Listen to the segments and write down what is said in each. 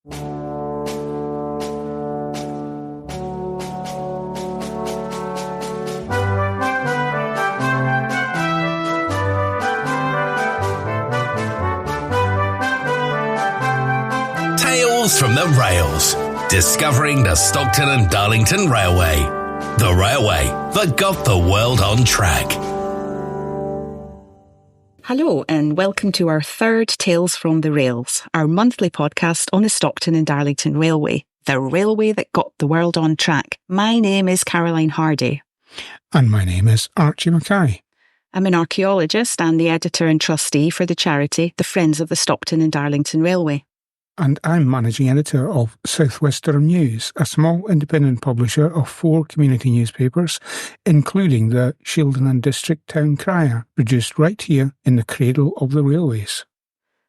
Tales from the Rails. Discovering the Stockton and Darlington Railway. The railway that got the world on track. Hello and welcome to our third Tales from the Rails, our monthly podcast on the Stockton and Darlington Railway, the railway that got the world on track. My name is Caroline Hardy. And my name is Archie Mackay. I'm an archaeologist and the editor and trustee for the charity, the Friends of the Stockton and Darlington Railway. And I'm managing editor of South West Durham News, a small independent publisher of 4 community newspapers, including the Shildon and District Town Crier, produced right here in the cradle of the railways.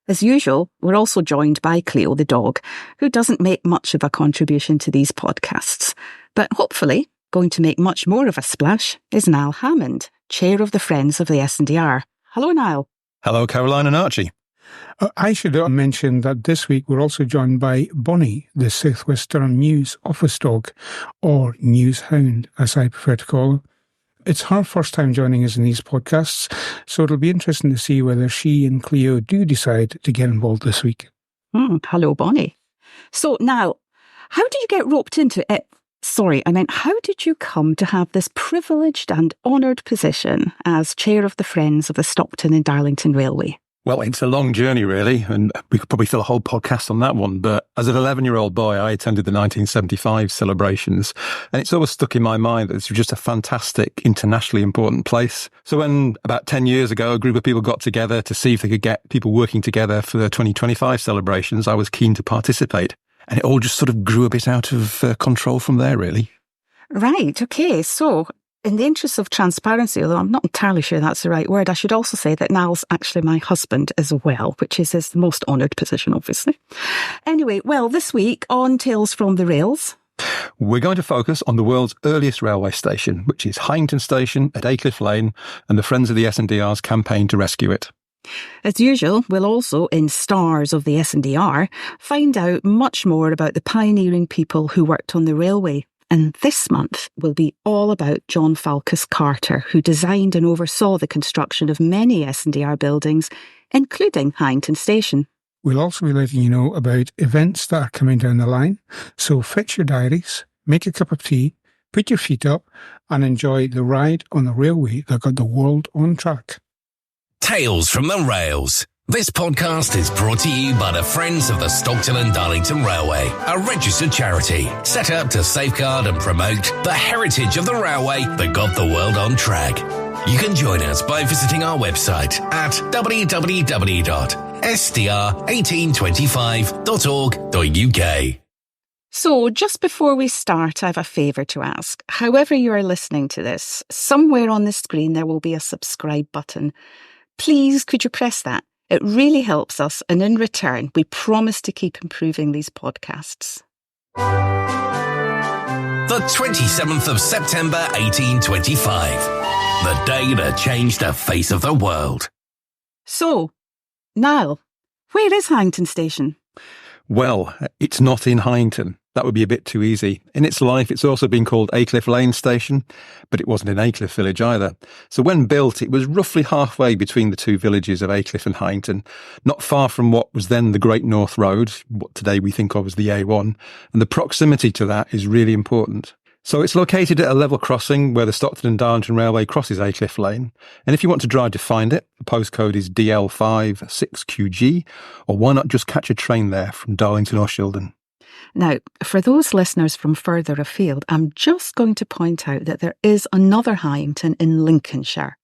As usual, we're also joined by Cleo the dog, who doesn't make much of a contribution to these podcasts, but hopefully going to make much more of a splash is Niall Hammond, chair of the Friends of the S&DR. Hello, Niall. Hello, Caroline and Archie. I should mention that this week we're also joined by Bonnie, the South West Durham News office dog, or news hound, as I prefer to call her. It's her first time joining us in these podcasts, so it'll be interesting to see whether she and Cleo do decide to get involved this week. Hello, Bonnie. So now, how did you get roped into it? How did you come to have this privileged and honoured position as chair of the Friends of the Stockton and Darlington Railway? Well, it's a long journey, really, and we could probably fill a whole podcast on that one. But as an 11-year-old boy, I attended the 1975 celebrations, and it's always stuck in my mind that this was just a fantastic, internationally important place. So when, about 10 years ago, a group of people got together to see if they could get people working together for the 2025 celebrations, I was keen to participate. And it all just sort of grew a bit out of control from there, really. Right, OK. So, in the interest of transparency, although I'm not entirely sure that's the right word, I should also say that Niall's actually my husband as well, which is his most honoured position, obviously. Anyway, well, this week on Tales from the Rails, we're going to focus on the world's earliest railway station, which is Heighington Station at Aycliffe Lane, and the Friends of the S&DR's campaign to rescue it. As usual, we'll also, in Stars of the S&DR, find out much more about the pioneering people who worked on the railway. And this month will be all about John Falcus Carter, who designed and oversaw the construction of many S&DR buildings, including Heighington Station. We'll also be letting you know about events that are coming down the line, so fetch your diaries, make a cup of tea, put your feet up, and enjoy the ride on the railway that got the world on track. Tales from the Rails. This podcast is brought to you by the Friends of the Stockton and Darlington Railway, a registered charity set up to safeguard and promote the heritage of the railway that got the world on track. You can join us by visiting our website at www.sdr1825.org.uk. So, just before we start, I have a favour to ask. However you are listening to this, somewhere on the screen there will be a subscribe button. Please, could you press that? It really helps us, and in return, we promise to keep improving these podcasts. The 27th of September 1825, the day that changed the face of the world. So, Niall, where is Heighington Station? Well, it's not in Heighington. That would be a bit too easy. In its life, it's also been called Aycliffe Lane Station, but it wasn't in Aycliffe village either. So when built, it was roughly halfway between the two villages of Aycliffe and Heighington, not far from what was then the Great North Road, what today we think of as the A1, and the proximity to that is really important. So it's located at a level crossing where the Stockton and Darlington Railway crosses Aycliffe Lane. And if you want to drive to find it, the postcode is DL56QG, or why not just catch a train there from Darlington or Shildon? Now, for those listeners from further afield, I'm just going to point out that there is another Heighington in Lincolnshire.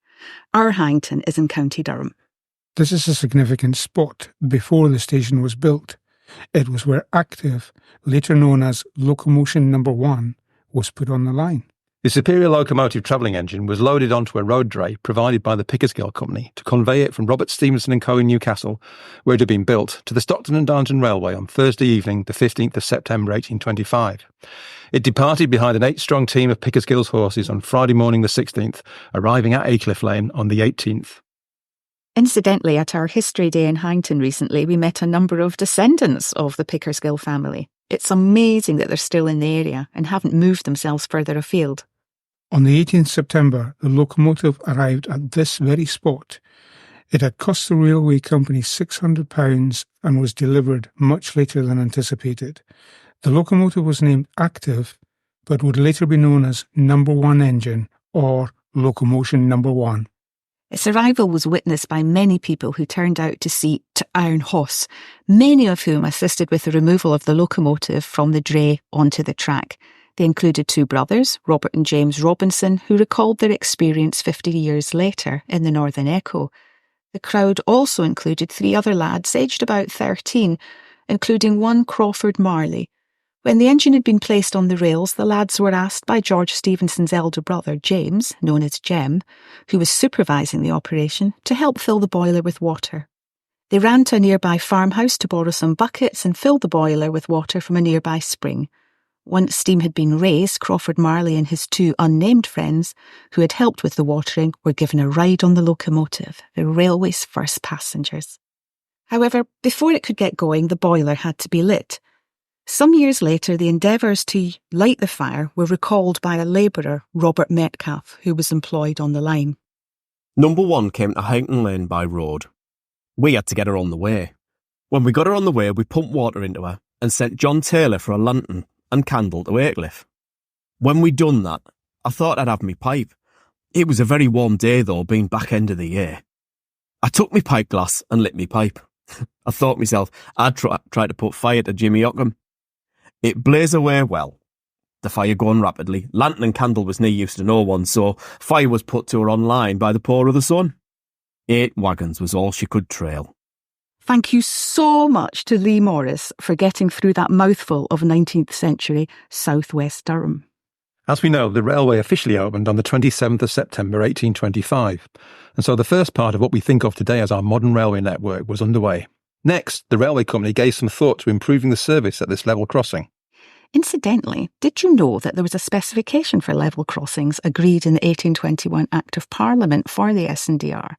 Our Heighington is in County Durham. This is a significant spot before the station was built. It was where Active, later known as Locomotion Number 1, was put on the line. The superior locomotive travelling engine was loaded onto a road dray provided by the Pickersgill Company to convey it from Robert Stevenson & Co in Newcastle, where it had been built, to the Stockton and Darlington Railway on Thursday evening, the 15th of September 1825. It departed behind an 8-strong team of Pickersgill's horses on Friday morning the 16th, arriving at Aycliffe Lane on the 18th. Incidentally, at our History Day in Heighington recently, we met a number of descendants of the Pickersgill family. It's amazing that they're still in the area and haven't moved themselves further afield. On the 18th September, the locomotive arrived at this very spot. It had cost the railway company £600 and was delivered much later than anticipated. The locomotive was named Active, but would later be known as Number 1 Engine or Locomotion Number 1. Its arrival was witnessed by many people who turned out to see t' Iron Hoss, many of whom assisted with the removal of the locomotive from the dray onto the track. They included two brothers, Robert and James Robinson, who recalled their experience 50 years later in the Northern Echo. The crowd also included three other lads aged about 13, including one Crawford Marley. When the engine had been placed on the rails, the lads were asked by George Stephenson's elder brother, James, known as Jem, who was supervising the operation, to help fill the boiler with water. They ran to a nearby farmhouse to borrow some buckets and filled the boiler with water from a nearby spring. Once steam had been raised, Crawford Marley and his two unnamed friends, who had helped with the watering, were given a ride on the locomotive, the railway's first passengers. However, before it could get going, the boiler had to be lit. Some years later, the endeavours to light the fire were recalled by a labourer, Robert Metcalfe, who was employed on the line. Number 1 came to Heighington Lane by road. We had to get her on the way. When we got her on the way, we pumped water into her and sent John Taylor for a lantern and candle to Aycliffe. When we'd done that, I thought I'd have me pipe. It was a very warm day though, being back end of the year. I took me pipe glass and lit me pipe. I thought myself I'd try to put fire to Jimmy Ockham. It blazed away well, the fire going rapidly. Lantern and candle was no use to no one, so fire was put to her online by the pour of the sun. 8 wagons was all she could trail. Thank you so much to Lee Morris for getting through that mouthful of 19th century southwest Durham. As we know, the railway officially opened on the 27th of September 1825, and so the first part of what we think of today as our modern railway network was underway. Next, the railway company gave some thought to improving the service at this level crossing. Incidentally, did you know that there was a specification for level crossings agreed in the 1821 Act of Parliament for the S&DR?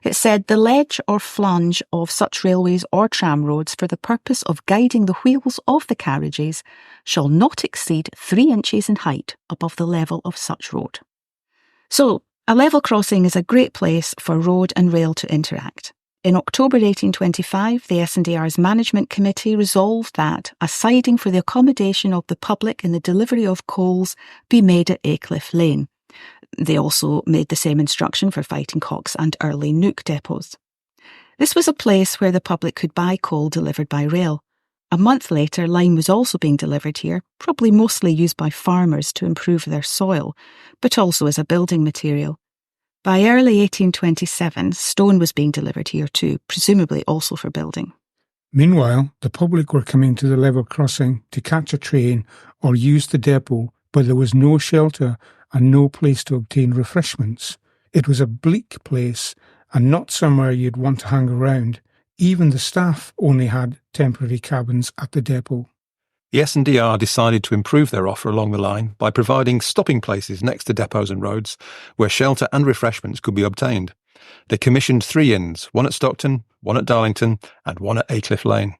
It said the ledge or flange of such railways or tramroads for the purpose of guiding the wheels of the carriages shall not exceed 3 inches in height above the level of such road. So, a level crossing is a great place for road and rail to interact. In October 1825, the S&DR's Management Committee resolved that a siding for the accommodation of the public in the delivery of coals be made at Aycliffe Lane. They also made the same instruction for Fighting Cocks and Early Nook depots. This was a place where the public could buy coal delivered by rail. A month later, lime was also being delivered here, probably mostly used by farmers to improve their soil, but also as a building material. By early 1827, stone was being delivered here too, presumably also for building. Meanwhile, the public were coming to the level crossing to catch a train or use the depot, but there was no shelter and no place to obtain refreshments. It was a bleak place and not somewhere you'd want to hang around. Even the staff only had temporary cabins at the depot. The S&DR decided to improve their offer along the line by providing stopping places next to depots and roads where shelter and refreshments could be obtained. They commissioned 3 inns, one at Stockton, one at Darlington and one at Aycliffe Lane.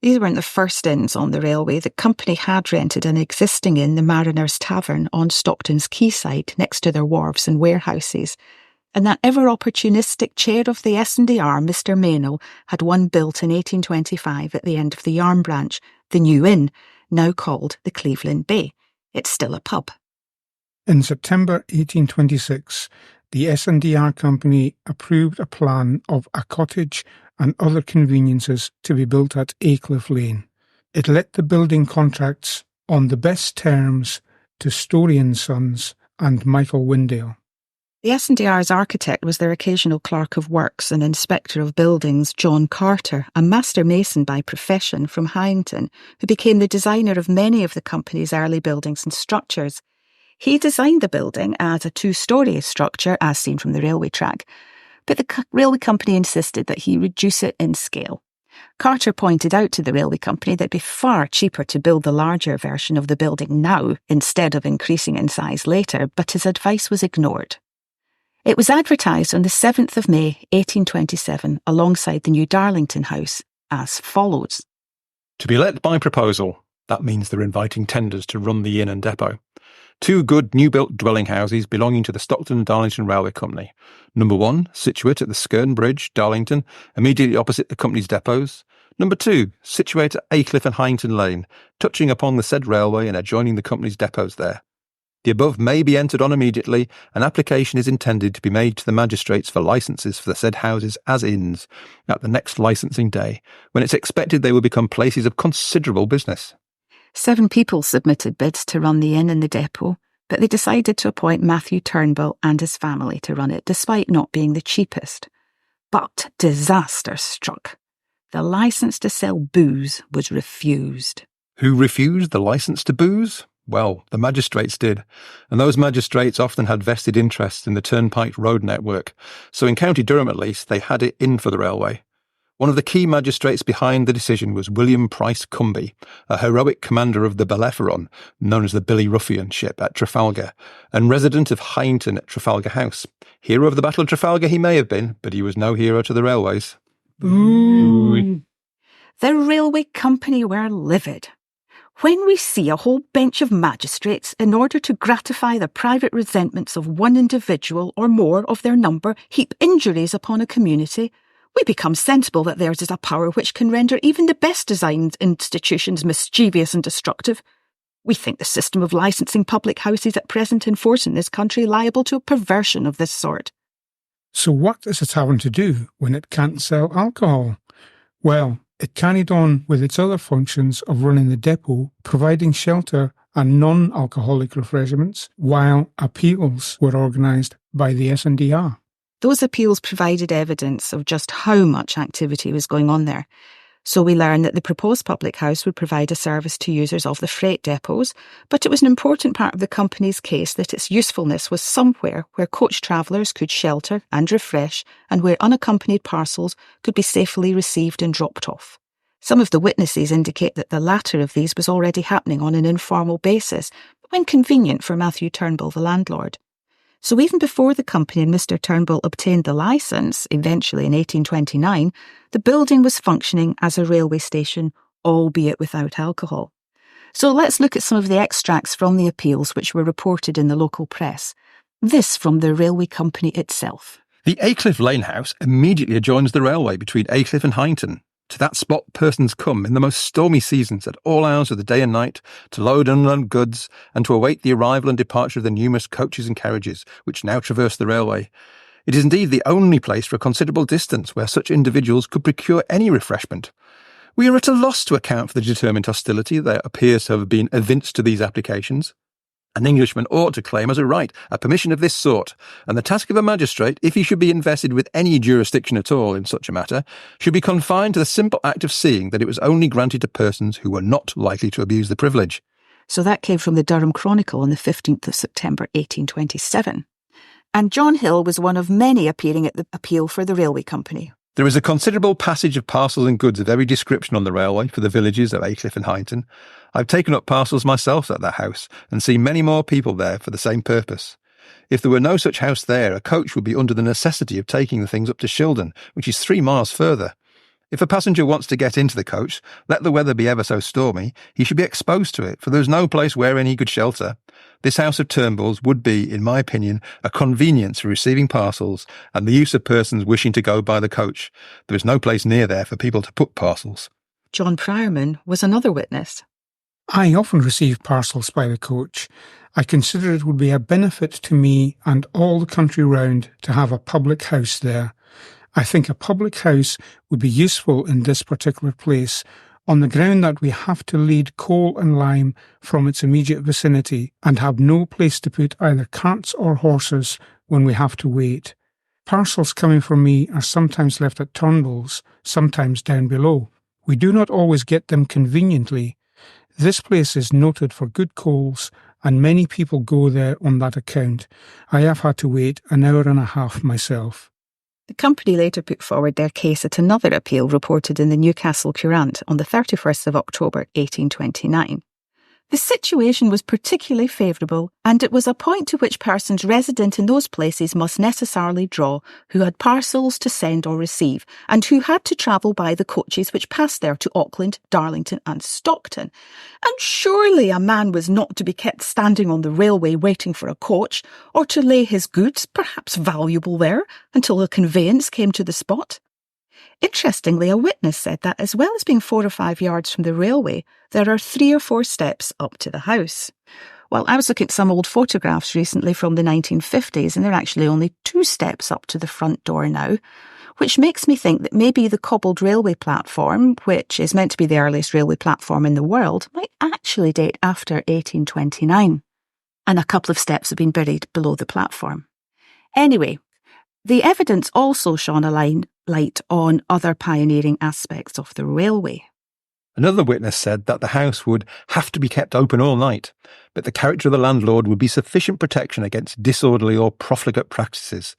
These weren't the first inns on the railway. The company had rented an existing inn, the Mariner's Tavern, on Stockton's quayside next to their wharves and warehouses. And that ever-opportunistic chair of the S&DR, Mr. Maynell, had one built in 1825 at the end of the Yarm branch, the New Inn, now called the Cleveland Bay. It's still a pub. In September 1826, the S&DR company approved a plan of a cottage and other conveniences to be built at Aycliffe Lane. It let the building contracts on the best terms to Story & Sons and Michael Windale. The S&DR's architect was their occasional clerk of works and inspector of buildings, John Carter, a master mason by profession from Heighington, who became the designer of many of the company's early buildings and structures. He designed the building as a 2-storey structure, as seen from the railway track, but the railway company insisted that he reduce it in scale. Carter pointed out to the railway company that it'd be far cheaper to build the larger version of the building now, instead of increasing in size later, but his advice was ignored. It was advertised on the 7th of May 1827 alongside the new Darlington house as follows. To be let by proposal. That means they're inviting tenders to run the inn and depot. 2 good new-built dwelling houses belonging to the Stockton and Darlington Railway Company. Number 1, situate at the Skern Bridge, Darlington, immediately opposite the company's depots. Number 2, situate at Aycliffe and Heighington Lane, touching upon the said railway and adjoining the company's depots there. The above may be entered on immediately. An application is intended to be made to the magistrates for licences for the said houses as inns at the next licensing day, when it's expected they will become places of considerable business. 7 people submitted bids to run the inn and the depot, but they decided to appoint Matthew Turnbull and his family to run it, despite not being the cheapest. But disaster struck. The licence to sell booze was refused. Who refused the licence to booze? Well, the magistrates did, and those magistrates often had vested interests in the turnpike road network, so in County Durham at least they had it in for the railway. One of the key magistrates behind the decision was William Price Cumby, a heroic commander of the Bellerophon, known as the Billy Ruffian ship at Trafalgar, and resident of Heighington at Trafalgar House. Hero of the Battle of Trafalgar he may have been, but he was no hero to the railways. Ooh. The railway company were livid. When we see a whole bench of magistrates, in order to gratify the private resentments of one individual or more of their number, heap injuries upon a community, we become sensible that theirs is a power which can render even the best designed institutions mischievous and destructive. We think the system of licensing public houses at present in force in this country liable to a perversion of this sort. So what is a tavern to do when it can't sell alcohol? Well, it carried on with its other functions of running the depot, providing shelter and non-alcoholic refreshments, while appeals were organised by the S&DR. Those appeals provided evidence of just how much activity was going on there. So we learned that the proposed public house would provide a service to users of the freight depots, but it was an important part of the company's case that its usefulness was somewhere where coach travellers could shelter and refresh, and where unaccompanied parcels could be safely received and dropped off. Some of the witnesses indicate that the latter of these was already happening on an informal basis, when convenient for Matthew Turnbull, the landlord. So even before the company and Mr. Turnbull obtained the licence, eventually in 1829, the building was functioning as a railway station, albeit without alcohol. So let's look at some of the extracts from the appeals which were reported in the local press. This from the railway company itself. The Aycliffe Lane house immediately adjoins the railway between Aycliffe and Heighington. To that spot persons come in the most stormy seasons at all hours of the day and night to load and unload goods and to await the arrival and departure of the numerous coaches and carriages which now traverse the railway. It is indeed the only place for a considerable distance where such individuals could procure any refreshment. We are at a loss to account for the determined hostility that appears to have been evinced to these applications. An Englishman ought to claim as a right a permission of this sort, and the task of a magistrate, if he should be invested with any jurisdiction at all in such a matter, should be confined to the simple act of seeing that it was only granted to persons who were not likely to abuse the privilege. So that came from the Durham Chronicle on the 15th of September 1827. And John Hill was one of many appearing at the appeal for the railway company. There is a considerable passage of parcels and goods of every description on the railway for the villages of Aycliffe and Heighington. I've taken up parcels myself at that house and seen many more people there for the same purpose. If there were no such house there, a coach would be under the necessity of taking the things up to Shildon, which is 3 miles further. If a passenger wants to get into the coach, let the weather be ever so stormy, he should be exposed to it, for there is no place wherein he could shelter. This house of Turnbull's would be, in my opinion, a convenience for receiving parcels and the use of persons wishing to go by the coach. There is no place near there for people to put parcels. John Priorman was another witness. I often receive parcels by the coach. I consider it would be a benefit to me and all the country round to have a public house there. I think a public house would be useful in this particular place on the ground that we have to lead coal and lime from its immediate vicinity and have no place to put either carts or horses when we have to wait. Parcels coming from me are sometimes left at Turnbull's, sometimes down below. We do not always get them conveniently. This place is noted for good coals, and many people go there on that account. I have had to wait an hour and a half myself. The company later put forward their case at another appeal reported in the Newcastle Courant on the 31st of October 1829. The situation was particularly favourable, and it was a point to which persons resident in those places must necessarily draw who had parcels to send or receive, and who had to travel by the coaches which passed there to Auckland, Darlington and Stockton. And surely a man was not to be kept standing on the railway waiting for a coach, or to lay his goods, perhaps valuable there, until a conveyance came to the spot. Interestingly, a witness said that as well as being 4 or 5 yards from the railway, there are 3 or 4 steps up to the house. Well, I was looking at some old photographs recently from the 1950s, and there are actually only 2 steps up to the front door now, which makes me think that maybe the cobbled railway platform, which is meant to be the earliest railway platform in the world, might actually date after 1829. And a couple of steps have been buried below the platform. Anyway, the evidence also shone a light on other pioneering aspects of the railway. Another witness said that the house would have to be kept open all night, but the character of the landlord would be sufficient protection against disorderly or profligate practices.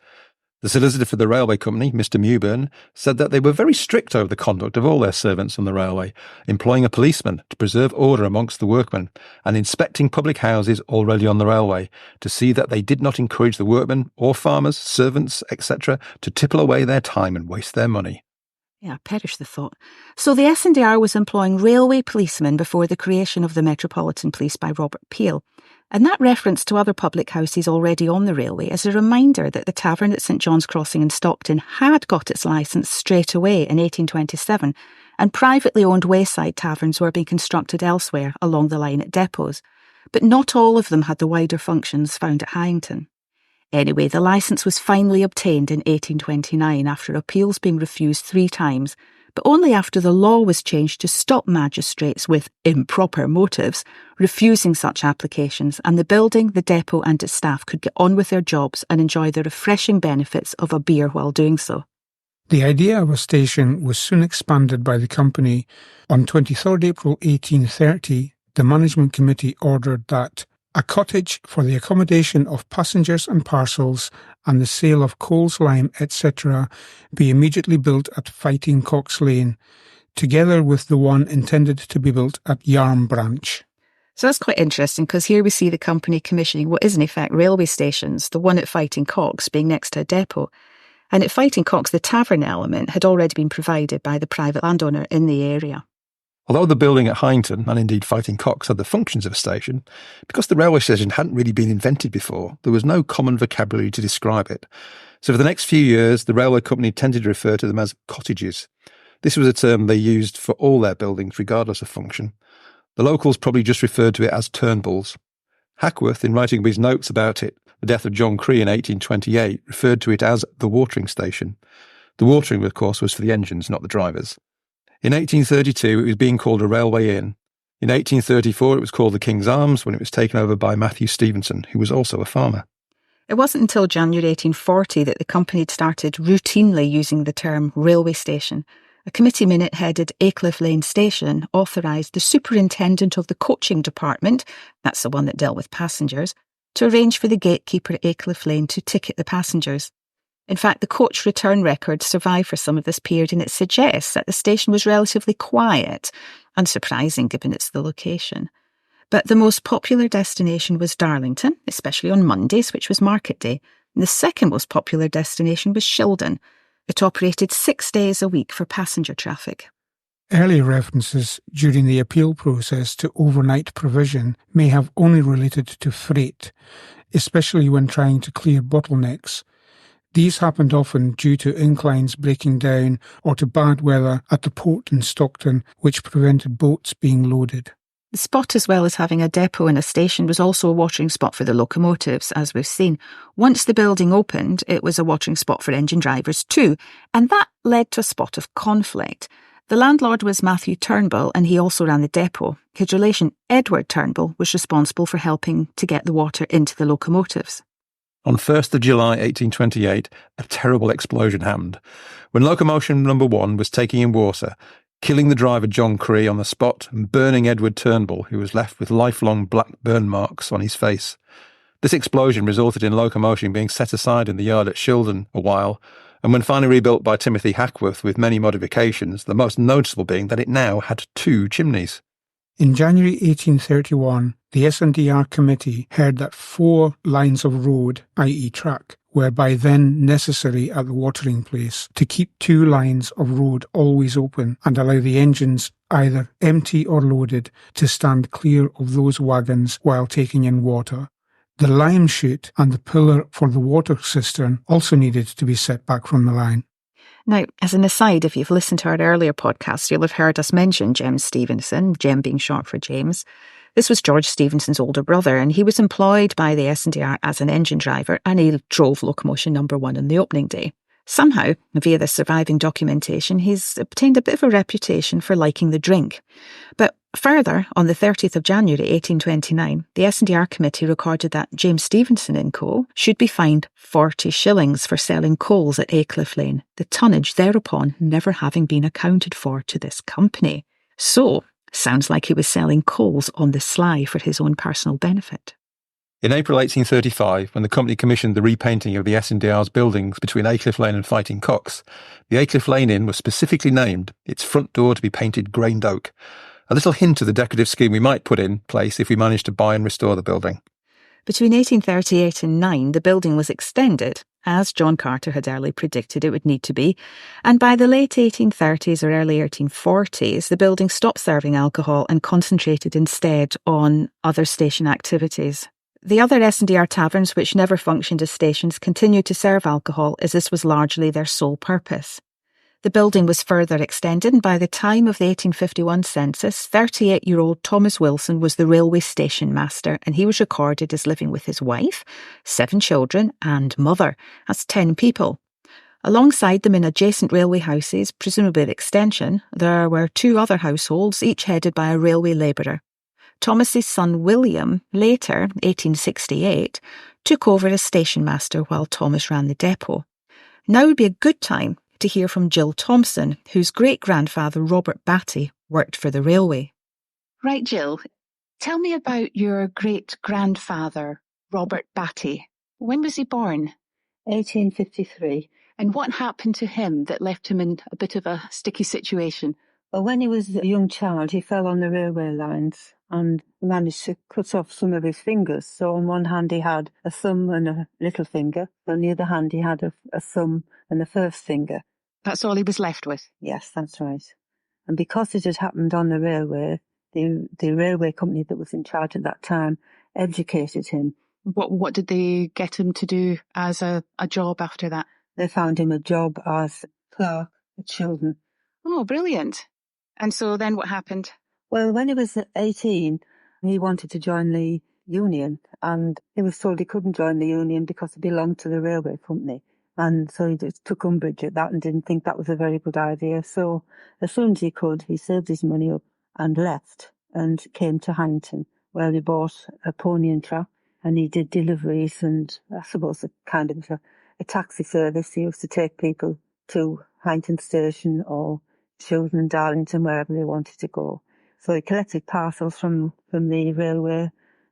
The solicitor for the railway company, Mr. Mewburn, said that they were very strict over the conduct of all their servants on the railway, employing a policeman to preserve order amongst the workmen, and inspecting public houses already on the railway to see that they did not encourage the workmen or farmers, servants, etc., to tipple away their time and waste their money. Yeah, perish the thought. So the S&DR was employing railway policemen before the creation of the Metropolitan Police by Robert Peel. And that reference to other public houses already on the railway is a reminder that the tavern at St John's Crossing in Stockton had got its licence straight away in 1827, and privately owned wayside taverns were being constructed elsewhere along the line at depots. But not all of them had the wider functions found at Heighington. Anyway, the licence was finally obtained in 1829 after appeals being refused 3 times, but only after the law was changed to stop magistrates with improper motives refusing such applications, and the building, the depot and its staff could get on with their jobs and enjoy the refreshing benefits of a beer while doing so. The idea of a station was soon expanded by the company. On 23rd April 1830, the management committee ordered that a cottage for the accommodation of passengers and parcels and the sale of coals, lime, etc. be immediately built at Fighting Cock's Lane, together with the one intended to be built at Yarm Branch. So that's quite interesting, because here we see the company commissioning what is in effect railway stations, the one at Fighting Cock's being next to a depot. And at Fighting Cock's, the tavern element had already been provided by the private landowner in the area. Although the building at Heighington, and indeed Fighting Cock's, had the functions of a station, because the railway station hadn't really been invented before, there was no common vocabulary to describe it. So for the next few years, the railway company tended to refer to them as cottages. This was a term they used for all their buildings, regardless of function. The locals probably just referred to it as turnbulls. Hackworth, in writing his notes about it, the death of John Cree in 1828, referred to it as the watering station. The watering, of course, was for the engines, not the drivers. In 1832, it was being called a railway inn. In 1834, it was called the King's Arms when it was taken over by Matthew Stevenson, who was also a farmer. It wasn't until January 1840 that the company had started routinely using the term railway station. A committee minute headed Aycliffe Lane Station authorised the superintendent of the coaching department, that's the one that dealt with passengers, to arrange for the gatekeeper at Aycliffe Lane to ticket the passengers. In fact, the coach return records survive for some of this period, and it suggests that the station was relatively quiet, unsurprising given it's the location. But the most popular destination was Darlington, especially on Mondays, which was market day, and the second most popular destination was Shildon. It operated 6 days a week for passenger traffic. Early references during the appeal process to overnight provision may have only related to freight, especially when trying to clear bottlenecks. These happened often due to inclines breaking down or to bad weather at the port in Stockton, which prevented boats being loaded. The spot, as well as having a depot and a station, was also a watering spot for the locomotives, as we've seen. Once the building opened, it was a watering spot for engine drivers too, and that led to a spot of conflict. The landlord was Matthew Turnbull, and he also ran the depot. His relation, Edward Turnbull, was responsible for helping to get the water into the locomotives. On 1st of July 1828, a terrible explosion happened when locomotion number 1 was taking in water, killing the driver John Cree on the spot and burning Edward Turnbull, who was left with lifelong black burn marks on his face. This explosion resulted in locomotion being set aside in the yard at Shildon a while, and when finally rebuilt by Timothy Hackworth with many modifications, the most noticeable being that it now had 2 chimneys. In January 1831, the S&DR committee heard that 4 lines of road, i.e. track, were by then necessary at the watering place to keep 2 lines of road always open and allow the engines, either empty or loaded, to stand clear of those wagons while taking in water. The lime chute and the pillar for the water cistern also needed to be set back from the line. Now, as an aside, if you've listened to our earlier podcast, you'll have heard us mention Jem Stevenson, Jem being short for James. This was George Stevenson's older brother, and he was employed by the S&DR as an engine driver, and he drove locomotion number 1 on the opening day. Somehow, via the surviving documentation, he's obtained a bit of a reputation for liking the drink. But further, on the 30th of January 1829, the S&DR committee recorded that James Stevenson & Co. should be fined 40 shillings for selling coals at Aycliffe Lane, the tonnage thereupon never having been accounted for to this company. So, sounds like he was selling coals on the sly for his own personal benefit. In April 1835, when the company commissioned the repainting of the S&DR's buildings between Aycliffe Lane and Fighting Cocks, the Aycliffe Lane Inn was specifically named, its front door to be painted grained oak. A little hint of the decorative scheme we might put in place if we managed to buy and restore the building. Between 1838 and 9, the building was extended, as John Carter had early predicted it would need to be, and by the late 1830s or early 1840s, the building stopped serving alcohol and concentrated instead on other station activities. The other S&DR taverns, which never functioned as stations, continued to serve alcohol, as this was largely their sole purpose. The building was further extended, and by the time of the 1851 census, 38-year-old Thomas Wilson was the railway station master, and he was recorded as living with his wife, 7 children, and mother. That's 10 people. Alongside them in adjacent railway houses, presumably the extension, there were 2 other households, each headed by a railway labourer. Thomas's son William, later, 1868, took over as station master while Thomas ran the depot. Now would be a good time to hear from Jill Thompson, whose great-grandfather Robert Batty worked for the railway. Right, Jill, tell me about your great-grandfather Robert Batty. When was he born? 1853. And what happened to him that left him in a bit of a sticky situation? Well, when he was a young child, he fell on the railway lines and managed to cut off some of his fingers. So on one hand he had a thumb and a little finger. On the other hand he had a thumb and a first finger. That's all he was left with? Yes, that's right. And because it had happened on the railway, the railway company that was in charge at that time educated him. What did they get him to do as a job after that? They found him a job as clerk at Shildon. Oh, brilliant. And so then what happened? Well, when he was 18, he wanted to join the union, and he was told he couldn't join the union because he belonged to the railway company. And so he just took umbrage at that and didn't think that was a very good idea. So as soon as he could, he saved his money up and left and came to Heighington, where he bought a pony and trap, and he did deliveries and I suppose a kind of a taxi service. He used to take people to Heighington Station or Shildon and Darlington, wherever they wanted to go. So he collected parcels from the railway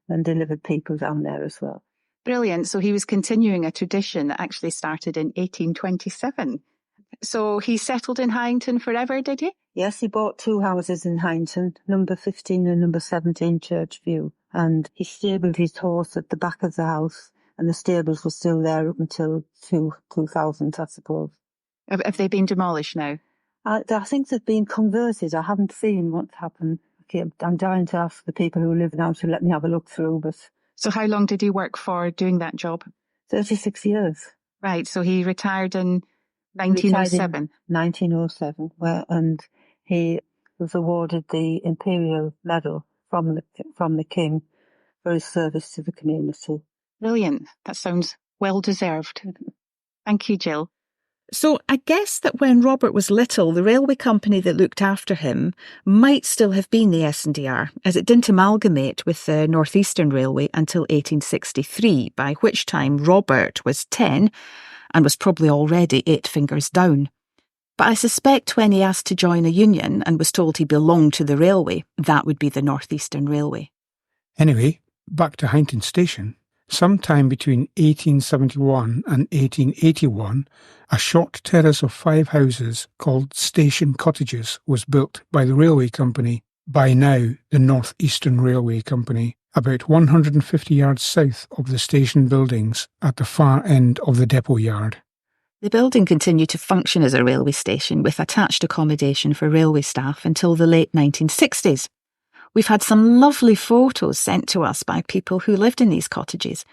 and delivered people down there as well. Brilliant. So he was continuing a tradition that actually started in 1827. So he settled in Heighington forever, did he? Yes, he bought 2 houses in Heighington, number 15 and number 17 Churchview. And he stabled his horse at the back of the house, and the stables were still there up until 2000, I suppose. Have they been demolished now? I think they've been converted. I haven't seen what's happened. Okay, I'm dying to ask the people who live now to let me have a look through. But so how long did he work for doing that job? 36 years. Right, so he retired in 1907. 1907, and he was awarded the Imperial Medal from the King for his service to the community. Brilliant. That sounds well deserved. Thank you, Jill. So I guess that when Robert was little, the railway company that looked after him might still have been the S&DR, as it didn't amalgamate with the North Eastern Railway until 1863, by which time Robert was 10 and was probably already 8 fingers down. But I suspect when he asked to join a union and was told he belonged to the railway, that would be the North Eastern Railway. Anyway, back to Heighington Station. Sometime between 1871 and 1881, a short terrace of 5 houses called station cottages was built by the railway company. by now the North Eastern Railway Company, about 150 yards south of the station buildings at the far end of the depot yard. The building continued to function as a railway station with attached accommodation for railway staff until the late 1960s. We've had some lovely photos sent to us by people who lived in these cottages.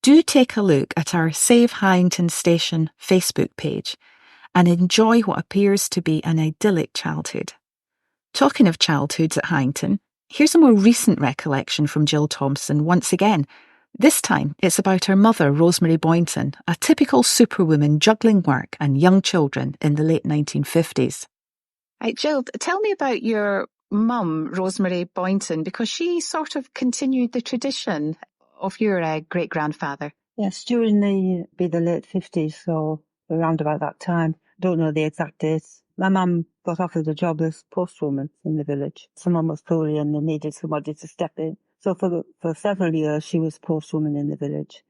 Do take a look at our Save Heighington Station Facebook page and enjoy what appears to be an idyllic childhood. Talking of childhoods at Heighington, here's a more recent recollection from Jill Thompson once again. This time it's about her mother, Rosemary Boynton, a typical superwoman juggling work and young children in the late 1950s. Right, Jill, tell me about your mum, Rosemary Boynton, because she sort of continued the tradition of your great-grandfather. Yes, during the late 50s, so around about that time. Don't know the exact dates. My mum got offered a job as postwoman in the village. Someone was poorly and they needed somebody to step in. So for several years, she was postwoman in the village.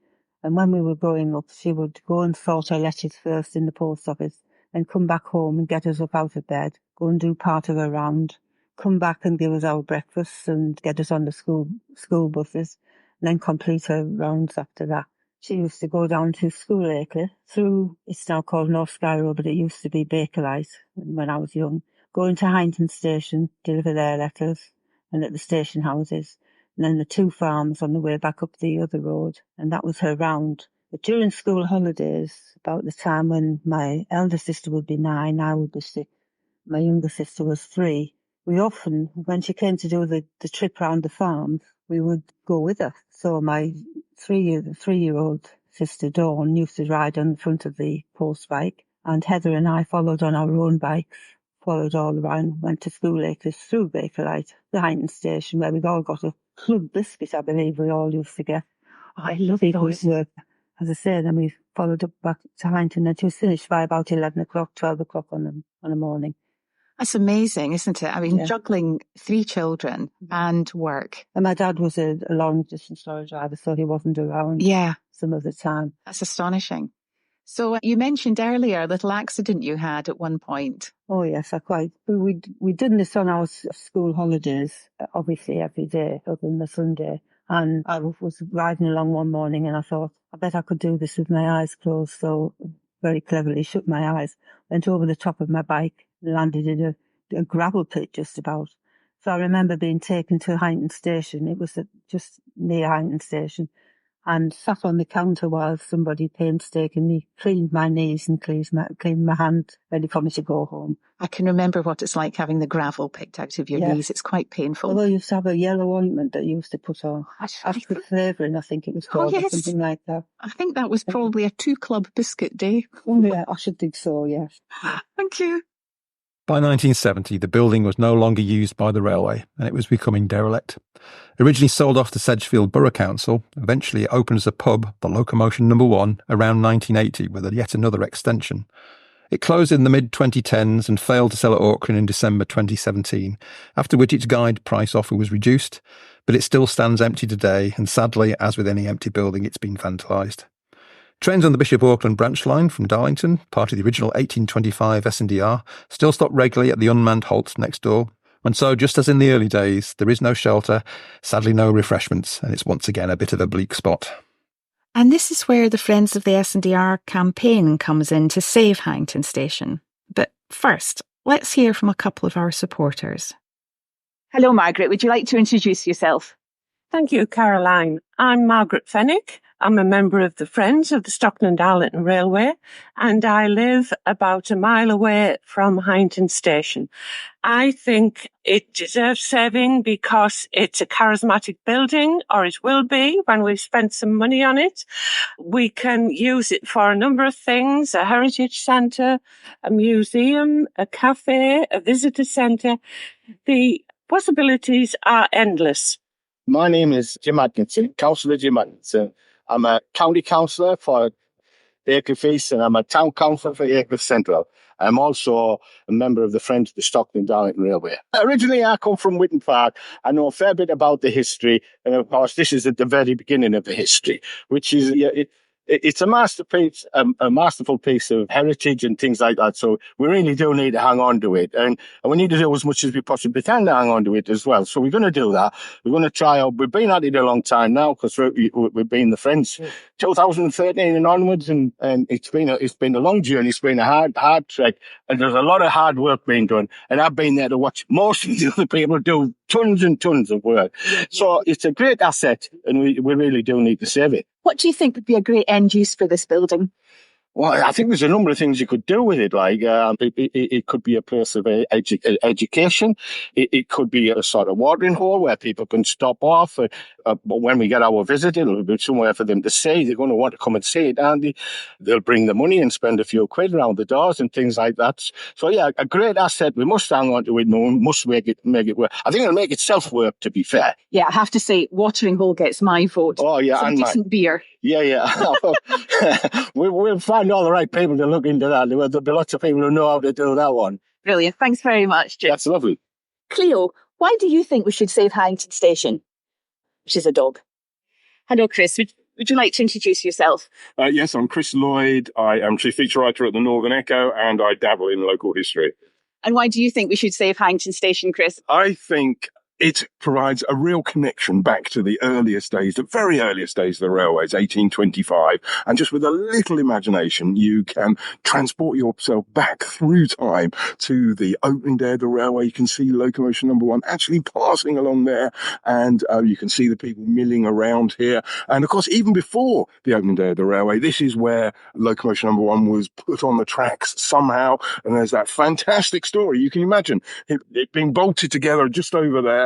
And when we were growing up, she would go and sort her letters first in the post office and come back home and get us up out of bed, go and do part of her round, come back and give us our breakfast and get us on the school buses, and then complete her rounds after that. She used to go down to school Aycliffe through, it's now called North Sky Road, but it used to be Bakerlite when I was young. Go into Heighington Station, deliver their letters, and at the station houses, and then the 2 farms on the way back up the other road, and that was her round. But during school holidays, about the time when my elder sister would be 9, I would be 6, my younger sister was 3, we often, when she came to do the trip round the farms, we would go with her. So my 3-year-old sister Dawn used to ride on the front of the post bike, and Heather and I followed on our own bikes, followed all around, went to school acres through Bakerlite, the Heighington Station, where we'd all got a club biscuit, I believe we all used to get. Oh, I love those. Work. As I say, then we followed up back to Heighington, and she was finished by about 11 o'clock, 12 o'clock on a morning. That's amazing, isn't it? I mean, juggling 3 children and work. And my dad was a long-distance lorry driver, so he wasn't around some of the time. That's astonishing. So you mentioned earlier a little accident you had at one point. Oh, yes, we'd done this on our school holidays, obviously every day, other than the Sunday. And I was riding along one morning and I thought, I bet I could do this with my eyes closed. So very cleverly shut my eyes, went over the top of my bike, landed in a gravel pit just about. So I remember being taken to Heighington Station. It was just near Heighington Station, and sat on the counter while somebody painstakingly cleaned my knees and cleaned my hand, ready for me to go home. I can remember what it's like having the gravel picked out of your knees. It's quite painful. Although you used to have a yellow ointment that you used to put on. After flavouring, I think it was called, or something like that. I think that was probably a 2-club biscuit day. Oh, yeah, I should think so, yes. Thank you. By 1970, the building was no longer used by the railway and it was becoming derelict. Originally sold off to Sedgefield Borough Council, eventually it opened as a pub, the Locomotion No. 1, around 1980 with yet another extension. It closed in the mid-2010s and failed to sell at auction in December 2017, after which its guide price offer was reduced, but it still stands empty today and sadly, as with any empty building, it's been vandalised. Trains on the Bishop Auckland branch line from Darlington, part of the original 1825 S&DR, still stop regularly at the unmanned halt next door. And so, just as in the early days, there is no shelter, sadly no refreshments, and it's once again a bit of a bleak spot. And this is where the Friends of the S&DR campaign comes in to save Heighington Station. But first, let's hear from a couple of our supporters. Hello, Margaret. Would you like to introduce yourself? Thank you, Caroline. I'm Margaret Fenwick. I'm a member of the Friends of the Shildon and Darlington Railway, and I live about a mile away from Heighington Station. I think it deserves saving because it's a charismatic building, or it will be when we've spent some money on it. We can use it for a number of things: a heritage centre, a museum, a cafe, a visitor centre. The possibilities are endless. My name is Jim Atkinson, Councillor Jim Atkinson. I'm a county councillor for Aycliffe East and I'm a town councillor for Aycliffe Central. I'm also a member of the Friends of the Shildon and Darlington Railway. Originally, I come from Witten Park. I know a fair bit about the history. And of course, this is at the very beginning of the history, which is it's a masterpiece, a masterful piece of heritage and things like that. So we really do need to hang on to it. And we need to do as much as we possibly can to hang on to it as well. So we're going to do that. We're going to try out. We've been at it a long time now because we've been the friends 2013 and onwards. And it's been a long journey. It's been a hard trek. And there's a lot of hard work being done. And I've been there to watch most of the other people do tons and tons of work. So it's a great asset and we really do need to save it. What do you think would be a great end use for this building? Well, I think there's a number of things you could do with it. Like it could be a place of education. It could be a sort of watering hole where people can stop off. But when we get our visit, it'll be somewhere for them to see. They're going to want to come and see it, and they'll bring the money and spend a few quid around the doors and things like that. So yeah, a great asset. We must hang on to it. We must make it work. I think it'll make itself work. To be fair. Yeah, I have to say, watering hole gets my vote. Oh yeah, some and decent beer. Yeah. We'll find all the right people to look into that. There'll be lots of people who know how to do that one. Brilliant. Thanks very much, Jim. That's lovely. Cleo, why do you think we should save Heighington Station? She's a dog. Hello, Chris. Would you like to introduce yourself? Yes, I'm Chris Lloyd. I am chief feature writer at the Northern Echo, and I dabble in local history. And why do you think we should save Heighington Station, Chris? I think it provides a real connection back to the earliest days, the very earliest days of the railways, 1825. And just with a little imagination, you can transport yourself back through time to the opening day of the railway. You can see locomotion number 1 actually passing along there, and you can see the people milling around here. And of course, even before the opening day of the railway, this is where locomotion number 1 was put on the tracks somehow. And there's that fantastic story. You can imagine it being bolted together just over there.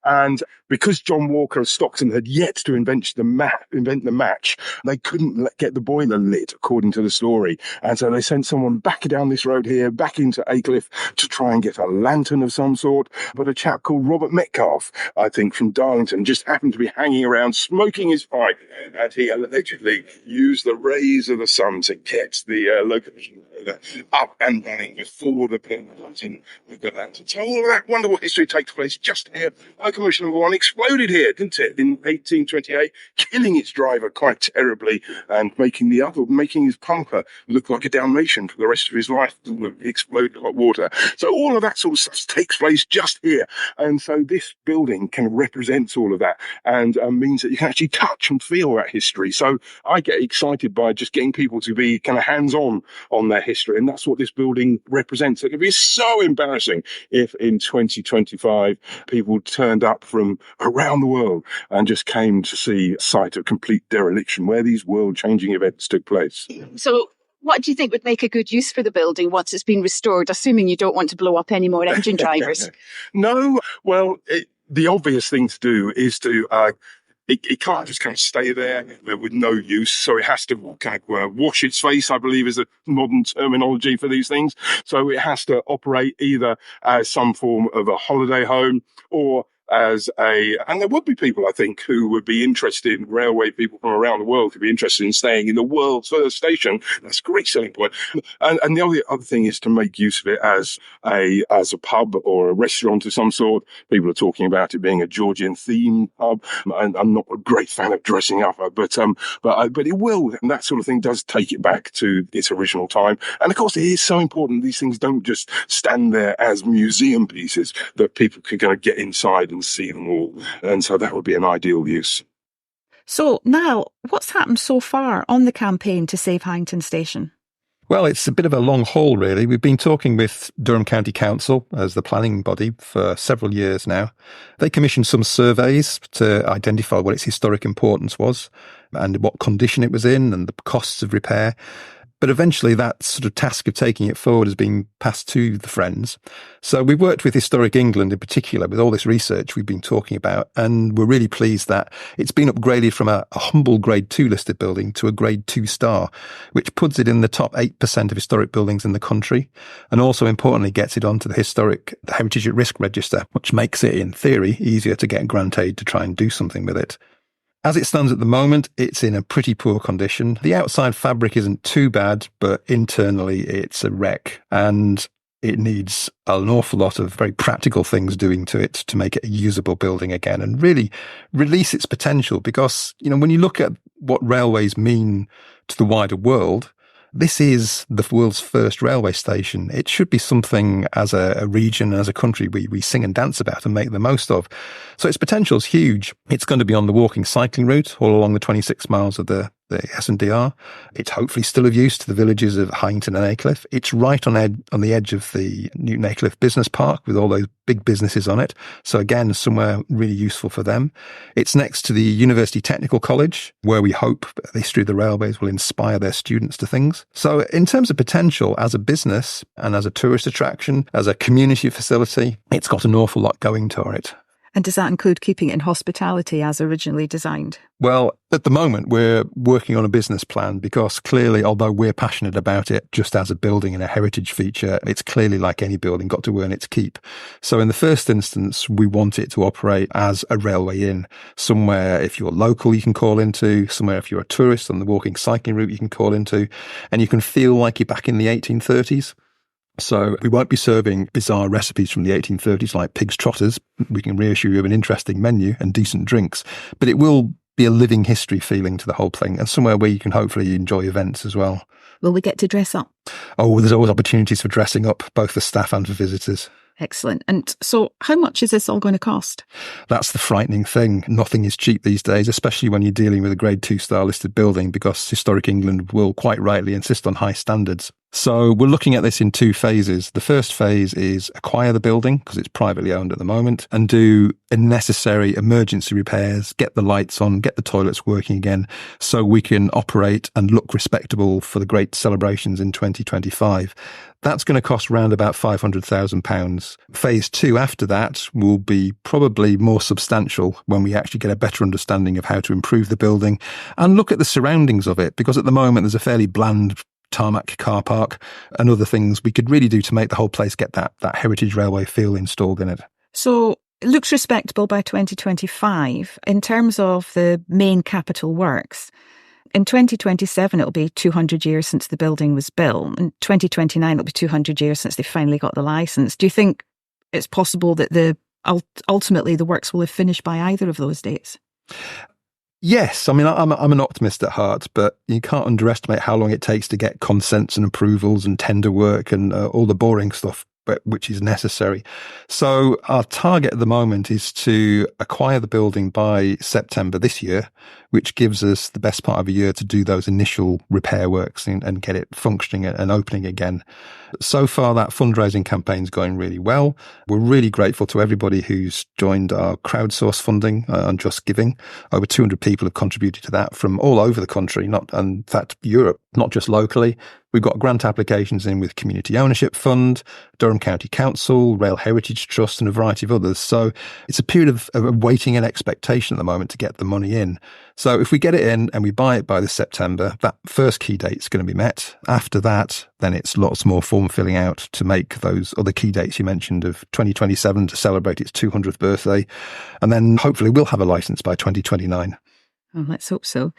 And because John Walker of Stockton had yet to invent the match, they couldn't get the boiler lit, according to the story. And so they sent someone back down this road here, back into Aycliffe, to try and get a lantern of some sort. But a chap called Robert Metcalfe, I think, from Darlington, just happened to be hanging around smoking his pipe. And he allegedly used the rays of the sun to get the locomotion up and running before the lighting with the lantern. So all of that wonderful history takes place just here. Locomotion number 1 exploded here, didn't it, in 1828, killing its driver quite terribly and making his pumper look like a Dalmatian for the rest of his life. Exploded hot water. So all of that sort of stuff takes place just here. And so this building kind of represents all of that and means that you can actually touch and feel that history. So I get excited by just getting people to be kind of hands-on on their history. And that's what this building represents. It would be so embarrassing if in 2025 people turned up from around the world and just came to see a site of complete dereliction where these world-changing events took place. So what do you think would make a good use for the building once it's been restored, assuming you don't want to blow up any more engine drivers? No, well, the obvious thing to do is to it can't just kind of stay there with no use. So it has to kind of wash its face, I believe, is the modern terminology for these things. So it has to operate either as some form of a holiday home or and there would be people, I think, who would be interested in railway people from around the world who'd be interested in staying in the world's first station. That's a great selling point. And the other thing is to make use of it as a pub or a restaurant of some sort. People are talking about it being a Georgian themed pub. And I'm not a great fan of dressing up, but it will, and that sort of thing does take it back to its original time. And of course, it is so important these things don't just stand there as museum pieces, that people can kind of get inside and see them all. And so that would be an ideal use. So now, what's happened so far on the campaign to save Heighington Station? Well, it's a bit of a long haul, really. We've been talking with Durham County Council as the planning body for several years now. They commissioned some surveys to identify what its historic importance was and what condition it was in and the costs of repair. But eventually that sort of task of taking it forward has been passed to the Friends. So we've worked with Historic England in particular with all this research we've been talking about, and we're really pleased that it's been upgraded from a humble Grade 2 listed building to a Grade 2 star, which puts it in the top 8% of historic buildings in the country, and also importantly gets it onto the Heritage at Risk Register, which makes it, in theory, easier to get grant aid to try and do something with it. As it stands at the moment, it's in a pretty poor condition. The outside fabric isn't too bad, but internally it's a wreck, and it needs an awful lot of very practical things doing to it to make it a usable building again and really release its potential. Because, when you look at what railways mean to the wider world, this is the world's first railway station. It should be something as a region, as a country, we sing and dance about and make the most of. So its potential is huge. It's going to be on the walking cycling route all along the 26 miles of the S&DR. It's hopefully still of use to the villages of Heighington and Aycliffe. It's right on the edge of the Newton Aycliffe Business Park with all those big businesses on it. So again, somewhere really useful for them. It's next to the University Technical College, where we hope the history of the railways will inspire their students to things. So in terms of potential as a business and as a tourist attraction, as a community facility, it's got an awful lot going to it. And does that include keeping it in hospitality as originally designed? Well, at the moment, we're working on a business plan because clearly, although we're passionate about it just as a building and a heritage feature, it's clearly like any building, got to earn its keep. So in the first instance, we want it to operate as a railway inn, somewhere if you're local you can call into, somewhere if you're a tourist on the walking cycling route you can call into, and you can feel like you're back in the 1830s. So we won't be serving bizarre recipes from the 1830s like pig's trotters. We can reassure you of an interesting menu and decent drinks, but it will be a living history feeling to the whole thing and somewhere where you can hopefully enjoy events as well. Will we get to dress up? Oh, there's always opportunities for dressing up, both for staff and for visitors. Excellent. And so how much is this all going to cost? That's the frightening thing. Nothing is cheap these days, especially when you're dealing with a Grade 2 star listed building, because Historic England will quite rightly insist on high standards. So we're looking at this in two phases. The first phase is acquire the building, because it's privately owned at the moment, and do necessary emergency repairs, get the lights on, get the toilets working again, so we can operate and look respectable for the great celebrations in 2025. That's going to cost around about £500,000. Phase 2 after that will be probably more substantial when we actually get a better understanding of how to improve the building and look at the surroundings of it, because at the moment there's a fairly bland tarmac car park and other things we could really do to make the whole place get that heritage railway feel installed in it. So it looks respectable by 2025. In terms of the main capital works, in 2027 it'll be 200 years since the building was built. In 2029 it'll be 200 years since they finally got the licence. Do you think it's possible that ultimately the works will have finished by either of those dates? Yes, I mean, I'm an optimist at heart, but you can't underestimate how long it takes to get consents and approvals and tender work and all the boring stuff, which is necessary. So our target at the moment is to acquire the building by September this year, which gives us the best part of a year to do those initial repair works and get it functioning and opening again. So far, that fundraising campaign's going really well. We're really grateful to everybody who's joined our crowdsource funding on Just Giving. Over 200 people have contributed to that from all over the country, and in fact, Europe, not just locally. We've got grant applications in with Community Ownership Fund, Durham County Council, Rail Heritage Trust, and a variety of others. So it's a period of waiting and expectation at the moment to get the money in. So if we get it in and we buy it by this September, that first key date is going to be met. After that, then it's lots more form filling out to make those other key dates you mentioned of 2027 to celebrate its 200th birthday. And then hopefully we'll have a licence by 2029. Oh, let's hope so.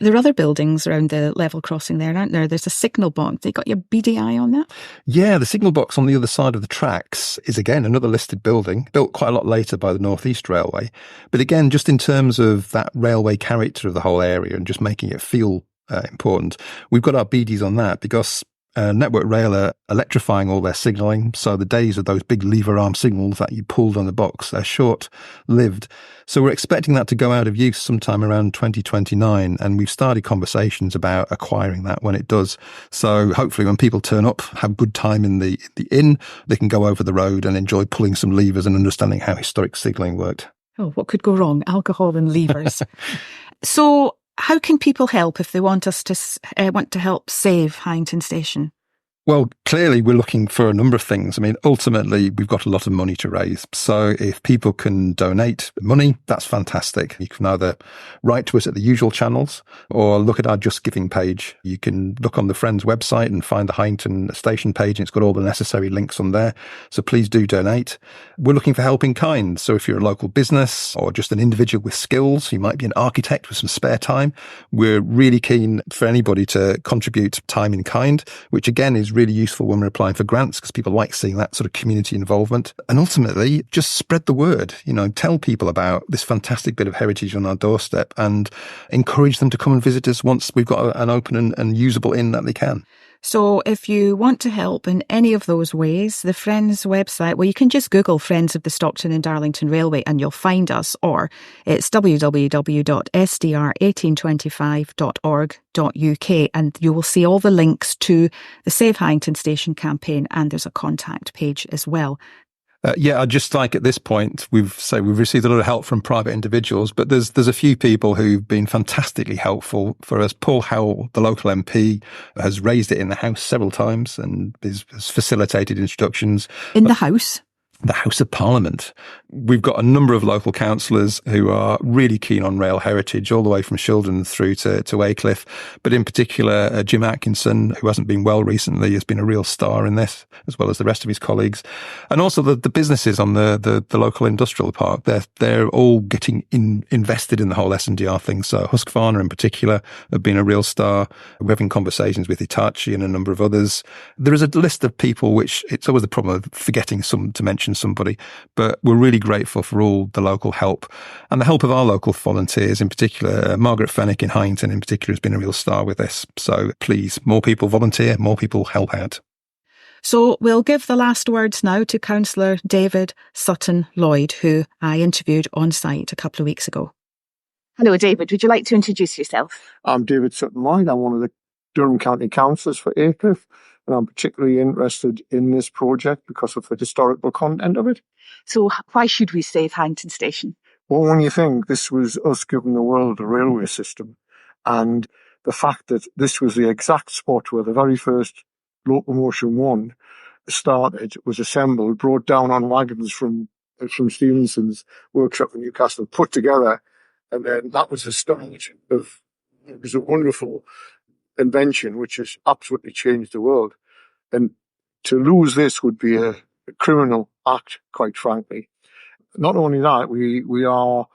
There are other buildings around the level crossing there, aren't there? There's a signal box. They got your beady eye on that? Yeah, the signal box on the other side of the tracks is, again, another listed building, built quite a lot later by the North East Railway. But again, just in terms of that railway character of the whole area and just making it feel important, we've got our beadies on that because Network Rail are electrifying all their signalling, so the days of those big lever arm signals that you pulled on the box are short-lived. So we're expecting that to go out of use sometime around 2029, and we've started conversations about acquiring that when it does. So hopefully when people turn up, have good time in the inn, they can go over the road and enjoy pulling some levers and understanding how historic signalling worked. Oh, what could go wrong? Alcohol and levers. So how can people help if they want to help save Heighington Station? Well, clearly we're looking for a number of things. I mean, ultimately, we've got a lot of money to raise. So if people can donate money, that's fantastic. You can either write to us at the usual channels or look at our Just Giving page. You can look on the Friends website and find the Heighington Station page, and it's got all the necessary links on there. So please do donate. We're looking for help in kind. So if you're a local business or just an individual with skills, you might be an architect with some spare time, we're really keen for anybody to contribute time in kind, which again is really useful helpful when we're applying for grants because people like seeing that sort of community involvement. And ultimately, just spread the word, tell people about this fantastic bit of heritage on our doorstep and encourage them to come and visit us once we've got an open and usable inn that they can. So if you want to help in any of those ways, the Friends website, well, you can just Google Friends of the Stockton and Darlington Railway and you'll find us, or it's www.sdr1825.org.uk, and you will see all the links to the Save Heighington Station campaign, and there's a contact page as well. I'd just like at this point, we've received a lot of help from private individuals, but there's a few people who've been fantastically helpful for us. Paul Howell, the local MP, has raised it in the House several times and has facilitated introductions. In the House? The House of Parliament. We've got a number of local councillors who are really keen on rail heritage, all the way from Shildon through to Aycliffe. But in particular, Jim Atkinson, who hasn't been well recently, has been a real star in this, as well as the rest of his colleagues. And also the businesses on the local industrial park. They're all getting invested in the whole S&DR thing. So Husqvarna in particular have been a real star. We're having conversations with Hitachi and a number of others. There is a list of people which it's always the problem of forgetting to mention somebody, but we're really grateful for all the local help and the help of our local volunteers, in particular. Margaret Fennick in Heighington in particular has been a real star with this. So please, more people volunteer, more people help out. So we'll give the last words now to Councillor David Sutton Lloyd, who I interviewed on site a couple of weeks ago. Hello, David. Would you like to introduce yourself? I'm David Sutton Lloyd. I'm one of the Durham County Councillors for Aycliffe, and I'm particularly interested in this project because of the historical content of it. So why should we save Heighington Station? Well, when you think this was us giving the world a railway system, and the fact that this was the exact spot where the very first locomotion one started, was assembled, brought down on wagons from Stevenson's workshop in Newcastle, put together, and then that was the start of, it was a wonderful invention which has absolutely changed the world. And to lose this would be a criminal act, quite frankly. Not only that, we are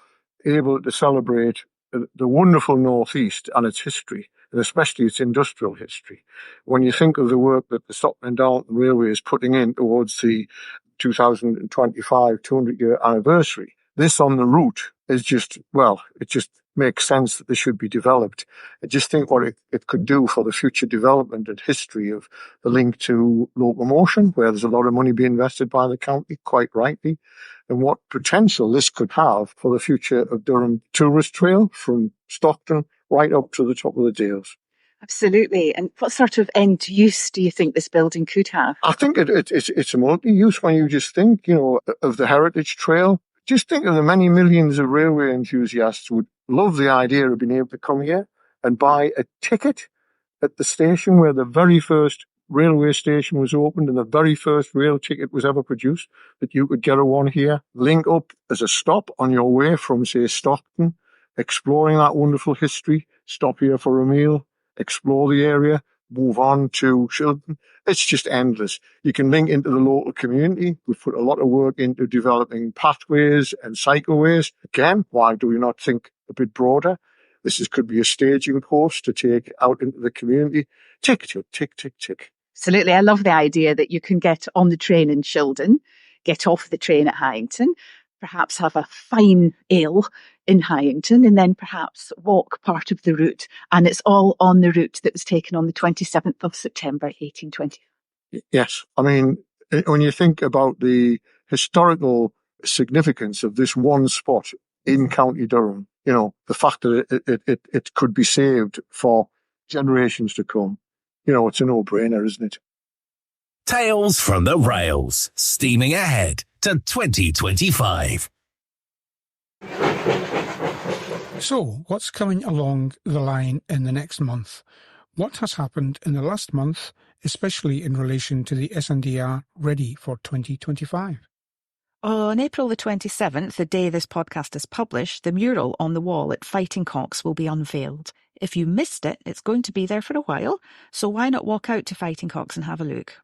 able to celebrate the wonderful Northeast and its history, and especially its industrial history. When you think of the work that the Stockton and Darlington Railway is putting in towards the 2025 200-year anniversary, this on the route is just, well, it just makes sense that this should be developed. I just think what it could do for the future development and history of the link to locomotion, where there's a lot of money being invested by the county, quite rightly, and what potential this could have for the future of Durham Tourist Trail from Stockton right up to the top of the Dales. Absolutely. And what sort of end use do you think this building could have? I think it's a multi-use. When you just think, of the Heritage Trail, just think of the many millions of railway enthusiasts who would love the idea of being able to come here and buy a ticket at the station where the very first railway station was opened and the very first rail ticket was ever produced, that you could get a one here, link up as a stop on your way from, say, Stockton, exploring that wonderful history, stop here for a meal, explore the area, move on to Shildon. It's just endless. You can link into the local community. We've put a lot of work into developing pathways and cycleways. Again, why do we not think a bit broader? Could be a staging post to take out into the community. Tick, tick, tick, tick, tick. Absolutely. I love the idea that you can get on the train in Shildon, get off the train at Heighington, perhaps have a fine ale in Heighington, and then perhaps walk part of the route. And it's all on the route that was taken on the 27th of September, 1820. Yes. I mean, when you think about the historical significance of this one spot in County Durham, the fact that it could be saved for generations to come, it's a no-brainer, isn't it? Tales from the Rails, steaming ahead to 2025. So, what's coming along the line in the next month? What has happened in the last month, especially in relation to the S&DR ready for 2025? On April the 27th, the day this podcast is published, the mural on the wall at Fighting Cocks will be unveiled. If you missed it, it's going to be there for a while, so why not walk out to Fighting Cocks and have a look?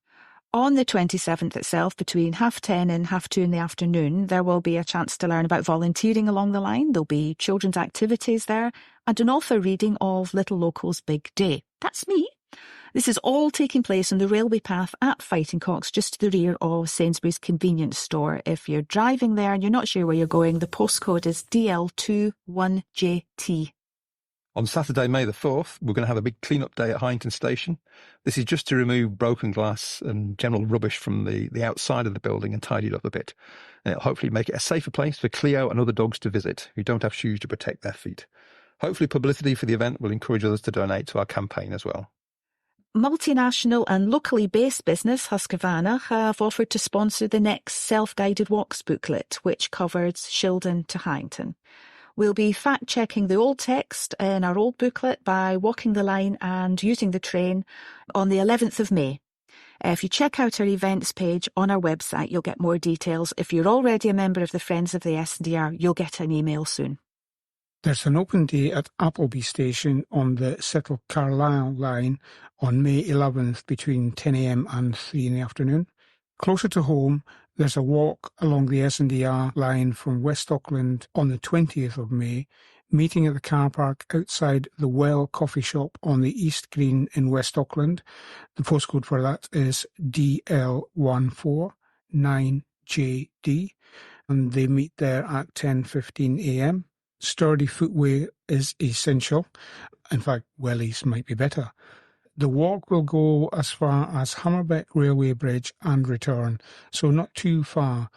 On the 27th itself, between 10:30 and 2:30 in the afternoon, there will be a chance to learn about volunteering along the line. There'll be children's activities there and an author reading of Little Local's Big Day. That's me. This is all taking place on the railway path at Fighting Cocks, just to the rear of Sainsbury's convenience store. If you're driving there and you're not sure where you're going, the postcode is DL21JT. On Saturday, May the 4th, we're going to have a big clean-up day at Heighington Station. This is just to remove broken glass and general rubbish from the outside of the building and tidy it up a bit. And it'll hopefully make it a safer place for Cleo and other dogs to visit who don't have shoes to protect their feet. Hopefully publicity for the event will encourage others to donate to our campaign as well. Multinational and locally based business Husqvarna have offered to sponsor the next self-guided walks booklet, which covers Shildon to Heighington. We'll be fact-checking the old text in our old booklet by walking the line and using the train on the 11th of May. If you check out our events page on our website, you'll get more details. If you're already a member of the Friends of the S&DR, you'll get an email soon. There's an open day at Appleby Station on the Settle-Carlisle line on May 11th between 10 a.m. and 3 in the afternoon. Closer to home, there's a walk along the S&DR line from West Auckland on the 20th of May, meeting at the car park outside the Well Coffee Shop on the East Green in West Auckland. The postcode for that is DL149JD, and they meet there at 10:15 a.m. Sturdy footwear is essential. In fact, wellies might be better. The walk will go as far as Hammerbeck Railway Bridge and return, so not too far.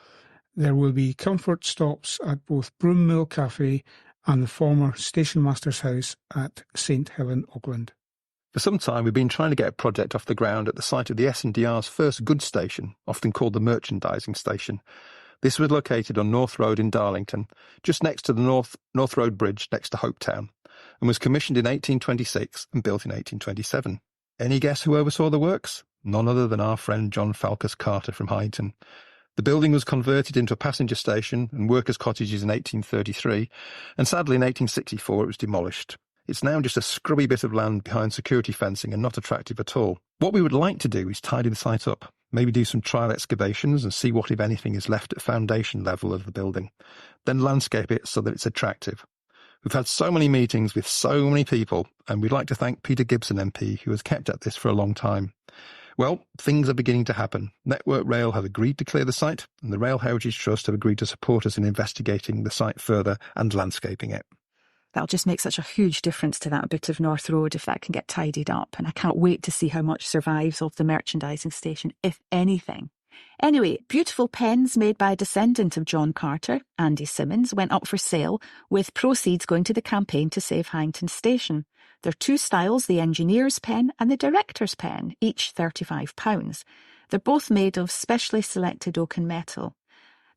There will be comfort stops at both Broom Mill Cafe and the former Station Master's House at St Helen, Auckland. For some time, we've been trying to get a project off the ground at the site of the S&DR's first goods station, often called the merchandising station. This was located on North Road in Darlington, just next to the North Road Bridge next to Hopetown, and was commissioned in 1826 and built in 1827. Any guess who oversaw the works? None other than our friend John Falcus Carter from Heighington. The building was converted into a passenger station and workers' cottages in 1833, and sadly in 1864 it was demolished. It's now just a scrubby bit of land behind security fencing and not attractive at all. What we would like to do is tidy the site up, maybe do some trial excavations and see what, if anything, is left at foundation level of the building, then landscape it so that it's attractive. We've had so many meetings with so many people, and we'd like to thank Peter Gibson MP, who has kept at this for a long time. Well, things are beginning to happen. Network Rail have agreed to clear the site, and the Rail Heritage Trust have agreed to support us in investigating the site further and landscaping it. That'll just make such a huge difference to that bit of North Road if that can get tidied up. And I can't wait to see how much survives of the merchandising station, if anything. Anyway, beautiful pens made by a descendant of John Carter, Andy Simmons, went up for sale, with proceeds going to the campaign to save Heighington Station. There are two styles, the engineer's pen and the director's pen, each £35. They're both made of specially selected oak and metal.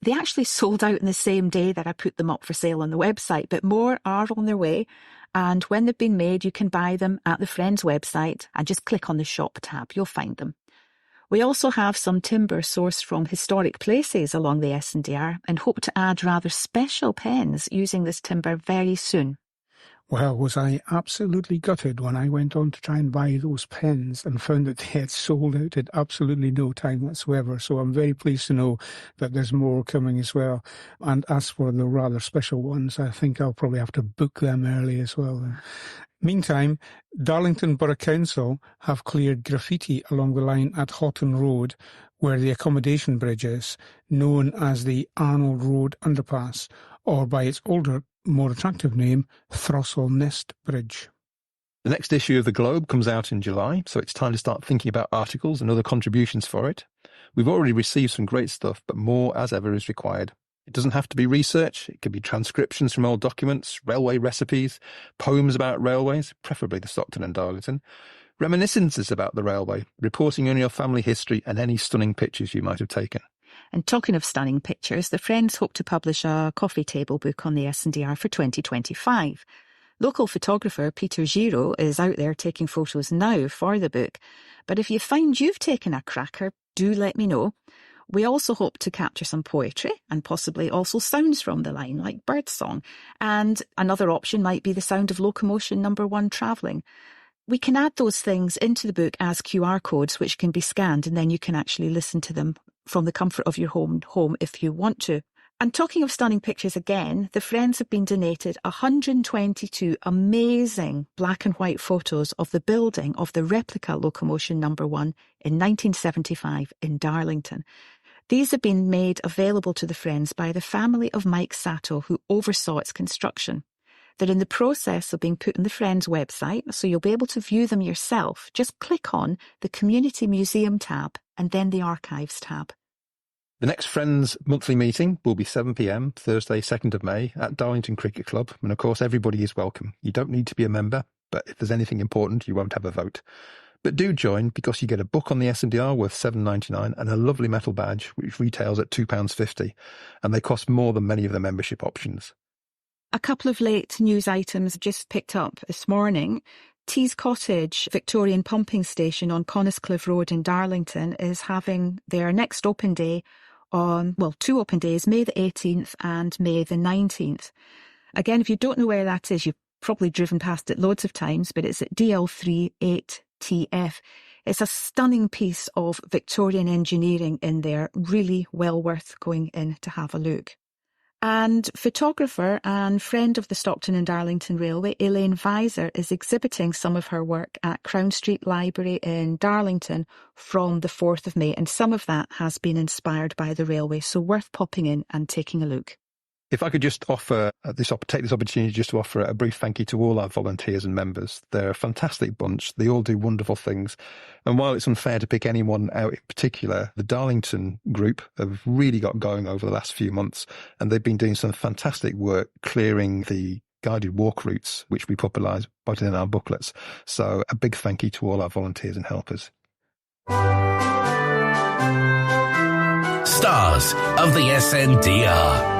They actually sold out in the same day that I put them up for sale on the website, but more are on their way. And when they've been made, you can buy them at the Friends website and just click on the shop tab. You'll find them. We also have some timber sourced from historic places along the S&DR and hope to add rather special pens using this timber very soon. Well, was I absolutely gutted when I went on to try and buy those pens and found that they had sold out at absolutely no time whatsoever. So I'm very pleased to know that there's more coming as well. And as for the rather special ones, I think I'll probably have to book them early as well. Meantime, Darlington Borough Council have cleared graffiti along the line at Houghton Road, where the accommodation bridge is, known as the Arnold Road Underpass, or by its older, more attractive name, Throstle Nest Bridge. The next issue of The Globe comes out in July, so it's time to start thinking about articles and other contributions for it. We've already received some great stuff, but more as ever is required. It doesn't have to be research. It could be transcriptions from old documents, railway recipes, poems about railways, preferably the Stockton and Darlington, reminiscences about the railway, reporting on your family history and any stunning pictures you might have taken. And talking of stunning pictures, the Friends hope to publish a coffee table book on the S&DR for 2025. Local photographer Peter Giro is out there taking photos now for the book. But if you find you've taken a cracker, do let me know. We also hope to capture some poetry and possibly also sounds from the line, like birdsong. And another option might be the sound of locomotion number 1 travelling. We can add those things into the book as QR codes, which can be scanned, and then you can actually listen to them from the comfort of your home if you want to. And talking of stunning pictures again, the Friends have been donated 122 amazing black and white photos of the building of the replica locomotion number 1 in 1975 in Darlington. These have been made available to the Friends by the family of Mike Sato, who oversaw its construction. They're in the process of being put on the Friends website, so you'll be able to view them yourself. Just click on the Community Museum tab and then the Archives tab. The next Friends monthly meeting will be 7 p.m, Thursday, 2nd of May, at Darlington Cricket Club. And of course, everybody is welcome. You don't need to be a member, but if there's anything important, you won't have a vote. But do join, because you get a book on the S&DR worth $7.99 and a lovely metal badge, which retails at £2.50. And they cost more than many of the membership options. A couple of late news items just picked up this morning. Tees Cottage Victorian Pumping Station on Conniscliff Road in Darlington is having their next open day on, well, 2 open days, May the 18th and May the 19th. Again, if you don't know where that is, you've probably driven past it loads of times, but it's at DL3 8TF. It's a stunning piece of Victorian engineering in there, really well worth going in to have a look. And photographer and friend of the Stockton and Darlington Railway, Elaine Visor, is exhibiting some of her work at Crown Street Library in Darlington from the 4th of May, and some of that has been inspired by the railway, so worth popping in and taking a look. If I could just offer take this opportunity just to offer a brief thank you to all our volunteers and members. They're a fantastic bunch. They all do wonderful things. And while it's unfair to pick anyone out in particular, the Darlington group have really got going over the last few months, and they've been doing some fantastic work clearing the guided walk routes, which we put in our booklets. So a big thank you to all our volunteers and helpers. Stars of the S&DR.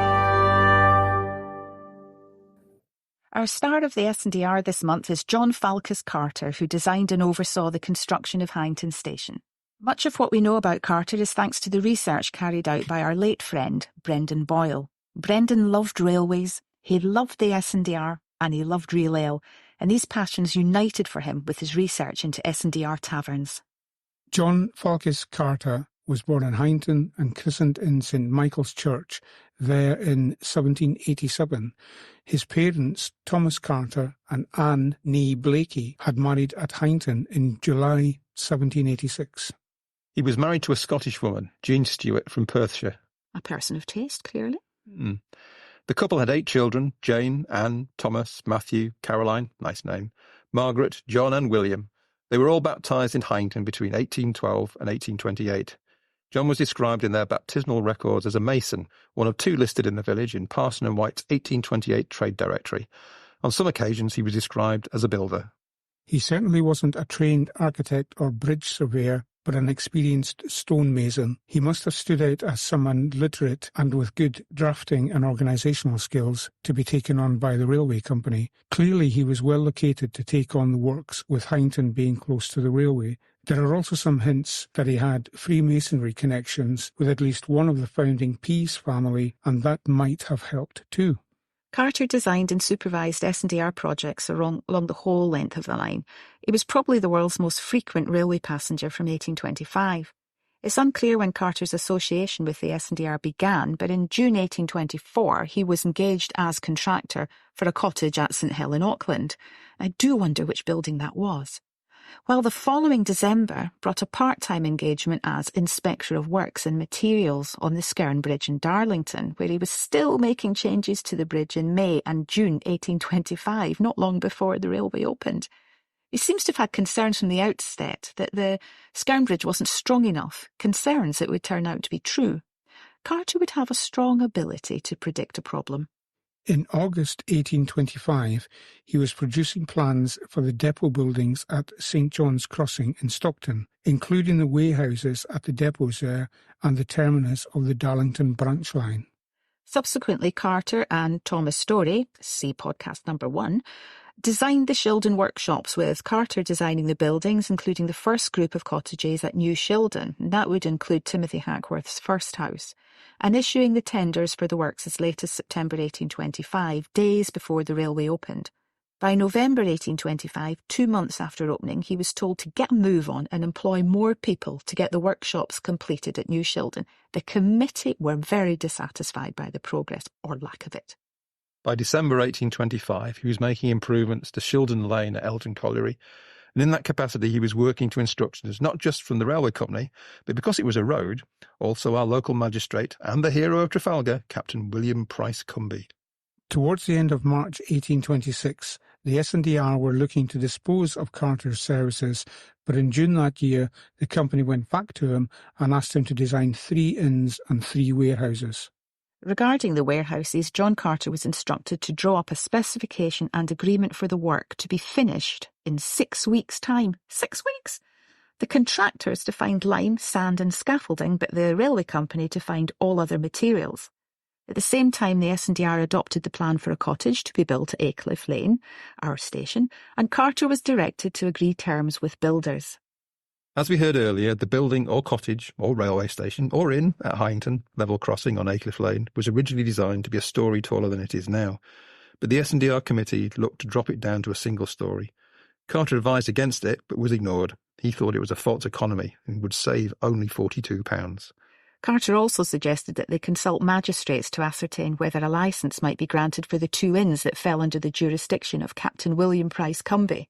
Our star of the S&DR this month is John Falcus Carter, who designed and oversaw the construction of Heighington Station. Much of what we know about Carter is thanks to the research carried out by our late friend, Brendan Boyle. Brendan loved railways, he loved the S&DR, and he loved real ale, and these passions united for him with his research into S&DR taverns. John Falcus Carter was born in Heighington and christened in St Michael's Church there in 1787. His parents, Thomas Carter and Anne Nee Blakey, had married at Heighington in July 1786. He was married to a Scottish woman, Jean Stewart, from Perthshire. A person of taste, clearly. The couple had 8 children: Jane, Anne, Thomas, Matthew, Caroline, nice name, Margaret, John and William. They were all baptised in Heighington between 1812 and 1828. John was described in their baptismal records as a mason, one of 2 listed in the village in Parson and White's 1828 trade directory. On some occasions he was described as a builder. He certainly wasn't a trained architect or bridge surveyor, but an experienced stonemason. He must have stood out as someone literate and with good drafting and organisational skills to be taken on by the railway company. Clearly he was well located to take on the works, with Heighington being close to the railway. There are also some hints that he had Freemasonry connections with at least one of the founding Pease family, and that might have helped too. Carter designed and supervised S&DR projects along the whole length of the line. He was probably the world's most frequent railway passenger from 1825. It's unclear when Carter's association with the S&DR began, but in June 1824 he was engaged as contractor for a cottage at St Hill in Auckland. I do wonder which building that was. While the following December brought a part-time engagement as Inspector of Works and Materials on the Skerne Bridge in Darlington, where he was still making changes to the bridge in May and June 1825, not long before the railway opened. He seems to have had concerns from the outset that the Skerne Bridge wasn't strong enough, concerns that would turn out to be true. Carter would have a strong ability to predict a problem. In August 1825, he was producing plans for the depot buildings at St John's Crossing in Stockton, including the weighhouses at the depots there and the terminus of the Darlington branch line. Subsequently, Carter and Thomas Story, see podcast number 1, designed the Shildon workshops, with Carter designing the buildings, including the first group of cottages at New Shildon, and that would include Timothy Hackworth's first house, and issuing the tenders for the works as late as September 1825, days before the railway opened. By November 1825, 2 months after opening, he was told to get a move on and employ more people to get the workshops completed at New Shildon. The committee were very dissatisfied by the progress, or lack of it. By December 1825, he was making improvements to Shildon Lane at Elton Colliery, and in that capacity he was working to instructions not just from the railway company, but because it was a road, also our local magistrate and the hero of Trafalgar, Captain William Price Cumby. Towards the end of March 1826, the S&DR were looking to dispose of Carter's services, but in June that year, the company went back to him and asked him to design 3 inns and 3 warehouses. Regarding the warehouses, John Carter was instructed to draw up a specification and agreement for the work to be finished in 6 weeks' time. 6 weeks? The contractors to find lime, sand and scaffolding, but the railway company to find all other materials. At the same time, the S&DR adopted the plan for a cottage to be built at Aycliffe Lane, our station, and Carter was directed to agree terms with builders. As we heard earlier, the building or cottage or railway station or inn at Heighington, level crossing on Aycliffe Lane, was originally designed to be a storey taller than it is now, but the S&DR committee looked to drop it down to a single storey. Carter advised against it, but was ignored. He thought it was a false economy and would save only £42. Carter also suggested that they consult magistrates to ascertain whether a licence might be granted for the 2 inns that fell under the jurisdiction of Captain William Price Cumby.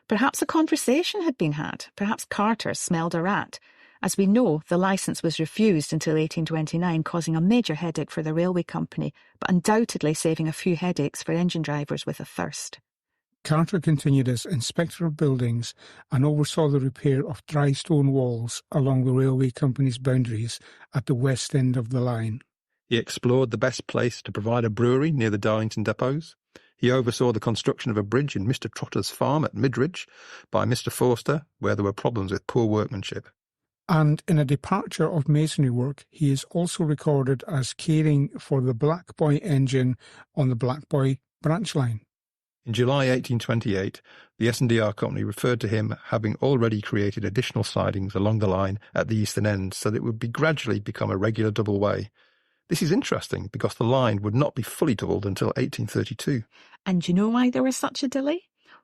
Perhaps a conversation had been had. Perhaps Carter smelled a rat. As we know, the licence was refused until 1829, causing a major headache for the railway company, but undoubtedly saving a few headaches for engine drivers with a thirst. Carter continued as Inspector of Buildings and oversaw the repair of dry stone walls along the railway company's boundaries at the west end of the line. He explored the best place to provide a brewery near the Darlington depots. He oversaw the construction of a bridge in Mr. Trotter's farm at Midridge by Mr. Forster, where there were problems with poor workmanship. And in a departure of masonry work, he is also recorded as caring for the Black Boy engine on the Black Boy branch line. In July 1828, the S&DR company referred to him having already created additional sidings along the line at the eastern end so that it would gradually become a regular double way. This is interesting because the line would not be fully doubled until 1832. And do you know why there was such a delay?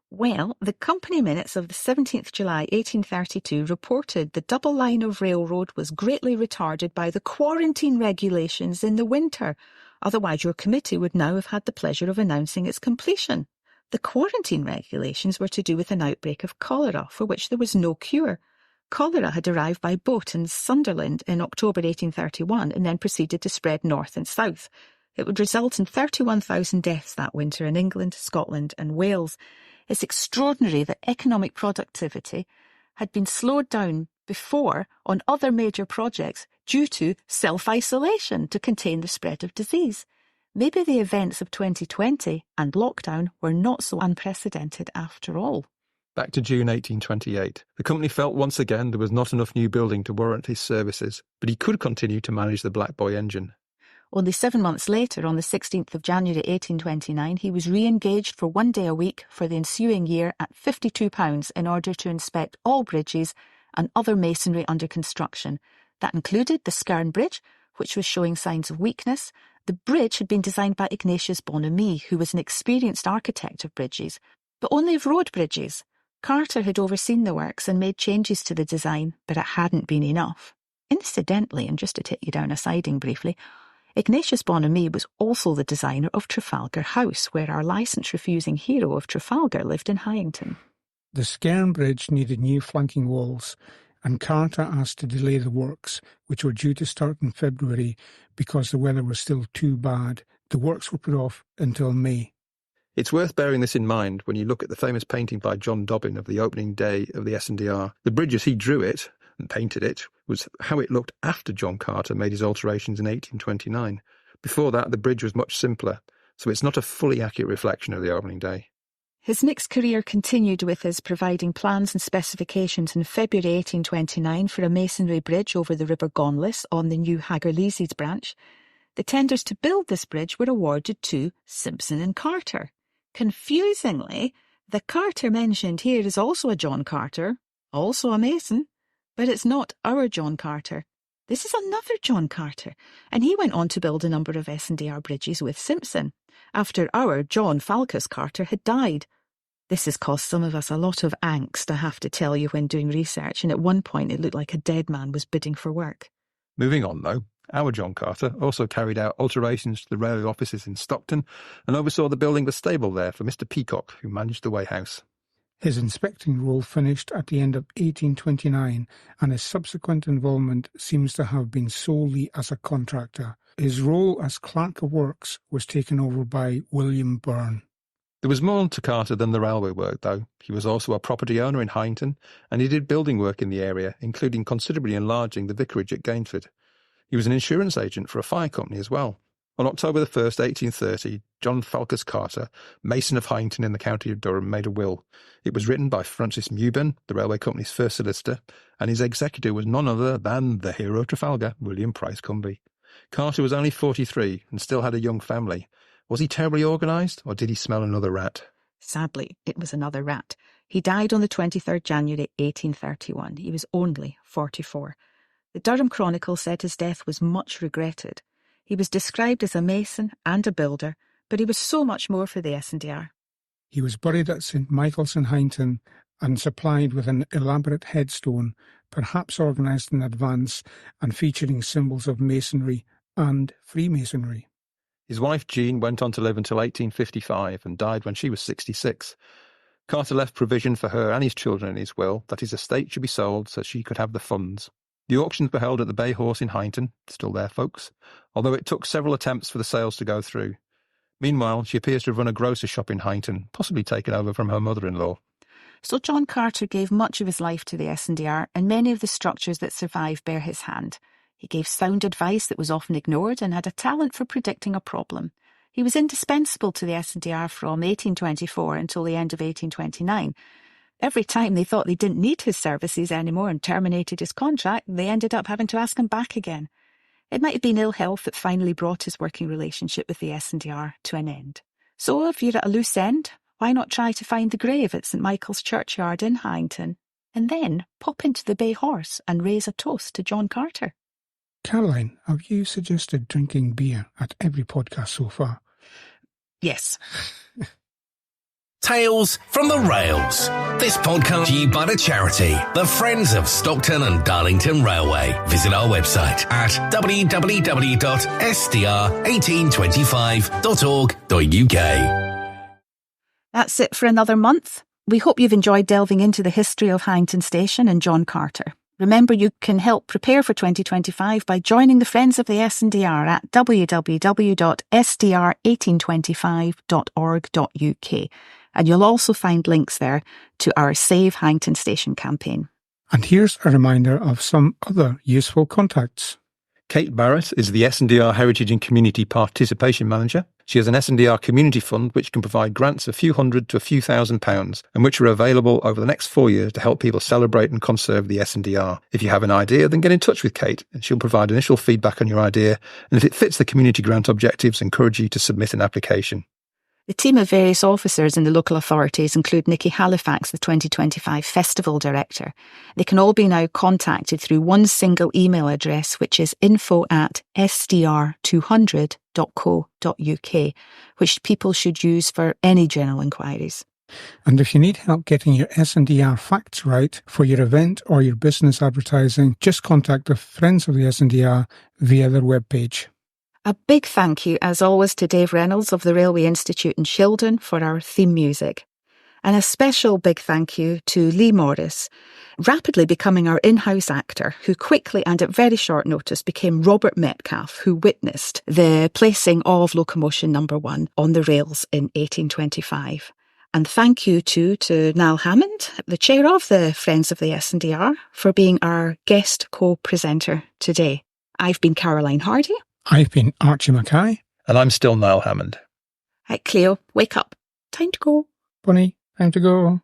Well, the company minutes of the 17th July 1832 reported the double line of railroad was greatly retarded by the quarantine regulations in the winter. Otherwise, your committee would now have had the pleasure of announcing its completion. The quarantine regulations were to do with an outbreak of cholera, for which there was no cure. Cholera had arrived by boat in Sunderland in October 1831 and then proceeded to spread north and south. It would result in 31,000 deaths that winter in England, Scotland and Wales. It's extraordinary that economic productivity had been slowed down before on other major projects due to self-isolation to contain the spread of disease. Maybe the events of 2020 and lockdown were not so unprecedented after all. Back to June 1828. The company felt once again there was not enough new building to warrant his services, but he could continue to manage the Black Boy engine. Only 7 months later, on the 16th of January 1829, he was re-engaged for 1 day a week for the ensuing year at £52 in order to inspect all bridges and other masonry under construction. That included the Skern Bridge, which was showing signs of weakness. The bridge had been designed by Ignatius Bonamy, who was an experienced architect of bridges, but only of road bridges. Carter had overseen the works and made changes to the design, but it hadn't been enough. Incidentally, and just to take you down a siding briefly, Ignatius Bonamy was also the designer of Trafalgar House, where our licence-refusing hero of Trafalgar lived in Heighington. The Skern Bridge needed new flanking walls, and Carter asked to delay the works, which were due to start in February because the weather was still too bad. The works were put off until May. It's worth bearing this in mind when you look at the famous painting by John Dobbin of the opening day of the S&DR. The bridge as he drew it and painted it was how it looked after John Carter made his alterations in 1829. Before that, the bridge was much simpler, so it's not a fully accurate reflection of the opening day. His mixed career continued with his providing plans and specifications in February 1829 for a masonry bridge over the River Gonless on the new Hagerleases branch. The tenders to build this bridge were awarded to Simpson and Carter. Confusingly, the Carter mentioned here is also a John Carter, also a mason, but it's not our John Carter. This is another John Carter, and he went on to build a number of S&DR bridges with Simpson, after our John Falcus Carter had died. This has caused some of us a lot of angst, I have to tell you, when doing research, and at one point it looked like a dead man was bidding for work. Moving on, though, our John Carter also carried out alterations to the railway offices in Stockton and oversaw the building of a stable there for Mr. Peacock, who managed the weigh house. His inspecting role finished at the end of 1829, and his subsequent involvement seems to have been solely as a contractor. His role as clerk of works was taken over by William Byrne. There was more to Carter than the railway work, though. He was also a property owner in Heighington, and he did building work in the area, including considerably enlarging the vicarage at Gainford. He was an insurance agent for a fire company as well. On October the 1st, 1830, John Falcus Carter, mason of Heighington in the county of Durham, made a will. It was written by Francis Mewburn, the railway company's first solicitor, and his executor was none other than the hero of Trafalgar, William Price Cumby. Carter was only 43 and still had a young family. Was he terribly organised, or did he smell another rat? Sadly, it was another rat. He died on the 23rd January 1831. He was only 44. The Durham Chronicle said his death was much regretted. He was described as a mason and a builder, but he was so much more for the S&DR. He was buried at St Michael's in Heighington and supplied with an elaborate headstone, perhaps organised in advance and featuring symbols of masonry and Freemasonry. His wife Jean went on to live until 1855 and died when she was 66. Carter left provision for her and his children in his will that his estate should be sold so she could have the funds. The auctions were held at the Bay Horse in Heighington, still there, folks, although it took several attempts for the sales to go through. Meanwhile, she appears to have run a grocer's shop in Heighington, possibly taken over from her mother-in-law. So John Carter gave much of his life to the S&DR, and many of the structures that survive bear his hand. He gave sound advice that was often ignored and had a talent for predicting a problem. He was indispensable to the S&DR from 1824 until the end of 1829. Every time they thought they didn't need his services anymore and terminated his contract, they ended up having to ask him back again. It might have been ill health that finally brought his working relationship with the S&DR to an end. So if you're at a loose end, why not try to find the grave at St Michael's Churchyard in Heighington, and then pop into the Bay Horse and raise a toast to John Carter? Caroline, have you suggested drinking beer at every podcast so far? Yes. Tales from the Rails. This podcast is by the charity, the Friends of Stockton and Darlington Railway. Visit our website at www.sdr1825.org.uk. That's it for another month. We hope you've enjoyed delving into the history of Heighington Station and John Carter. Remember, you can help prepare for 2025 by joining the Friends of the S&DR at www.sdr1825.org.uk. And you'll also find links there to our Save Heighington Station campaign. And here's a reminder of some other useful contacts. Kate Barrett is the S&DR Heritage and Community Participation Manager. She has an S&DR community fund which can provide grants of a few hundred to a few £1,000s and which are available over the next 4 years to help people celebrate and conserve the S&DR. If you have an idea, then get in touch with Kate and she'll provide initial feedback on your idea, and if it fits the community grant objectives, encourage you to submit an application. The team of various officers in the local authorities include Nikki Halifax, the 2025 Festival Director. They can all be now contacted through one single email address, which is info@sdr200.co.uk, which people should use for any general inquiries. And if you need help getting your S&DR facts right for your event or your business advertising, just contact the Friends of the S&DR via their webpage. A big thank you, as always, to Dave Reynolds of the Railway Institute in Shildon for our theme music. And a special big thank you to Lee Morris, rapidly becoming our in-house actor, who quickly and at very short notice became Robert Metcalfe, who witnessed the placing of Locomotion Number 1 on the rails in 1825. And thank you too to Niall Hammond, the chair of the Friends of the S&DR, for being our guest co-presenter today. I've been Caroline Hardy. I've been Archie Mackay. And I'm still Niall Hammond. Right, Cleo, wake up. Time to go. Bunny, time to go.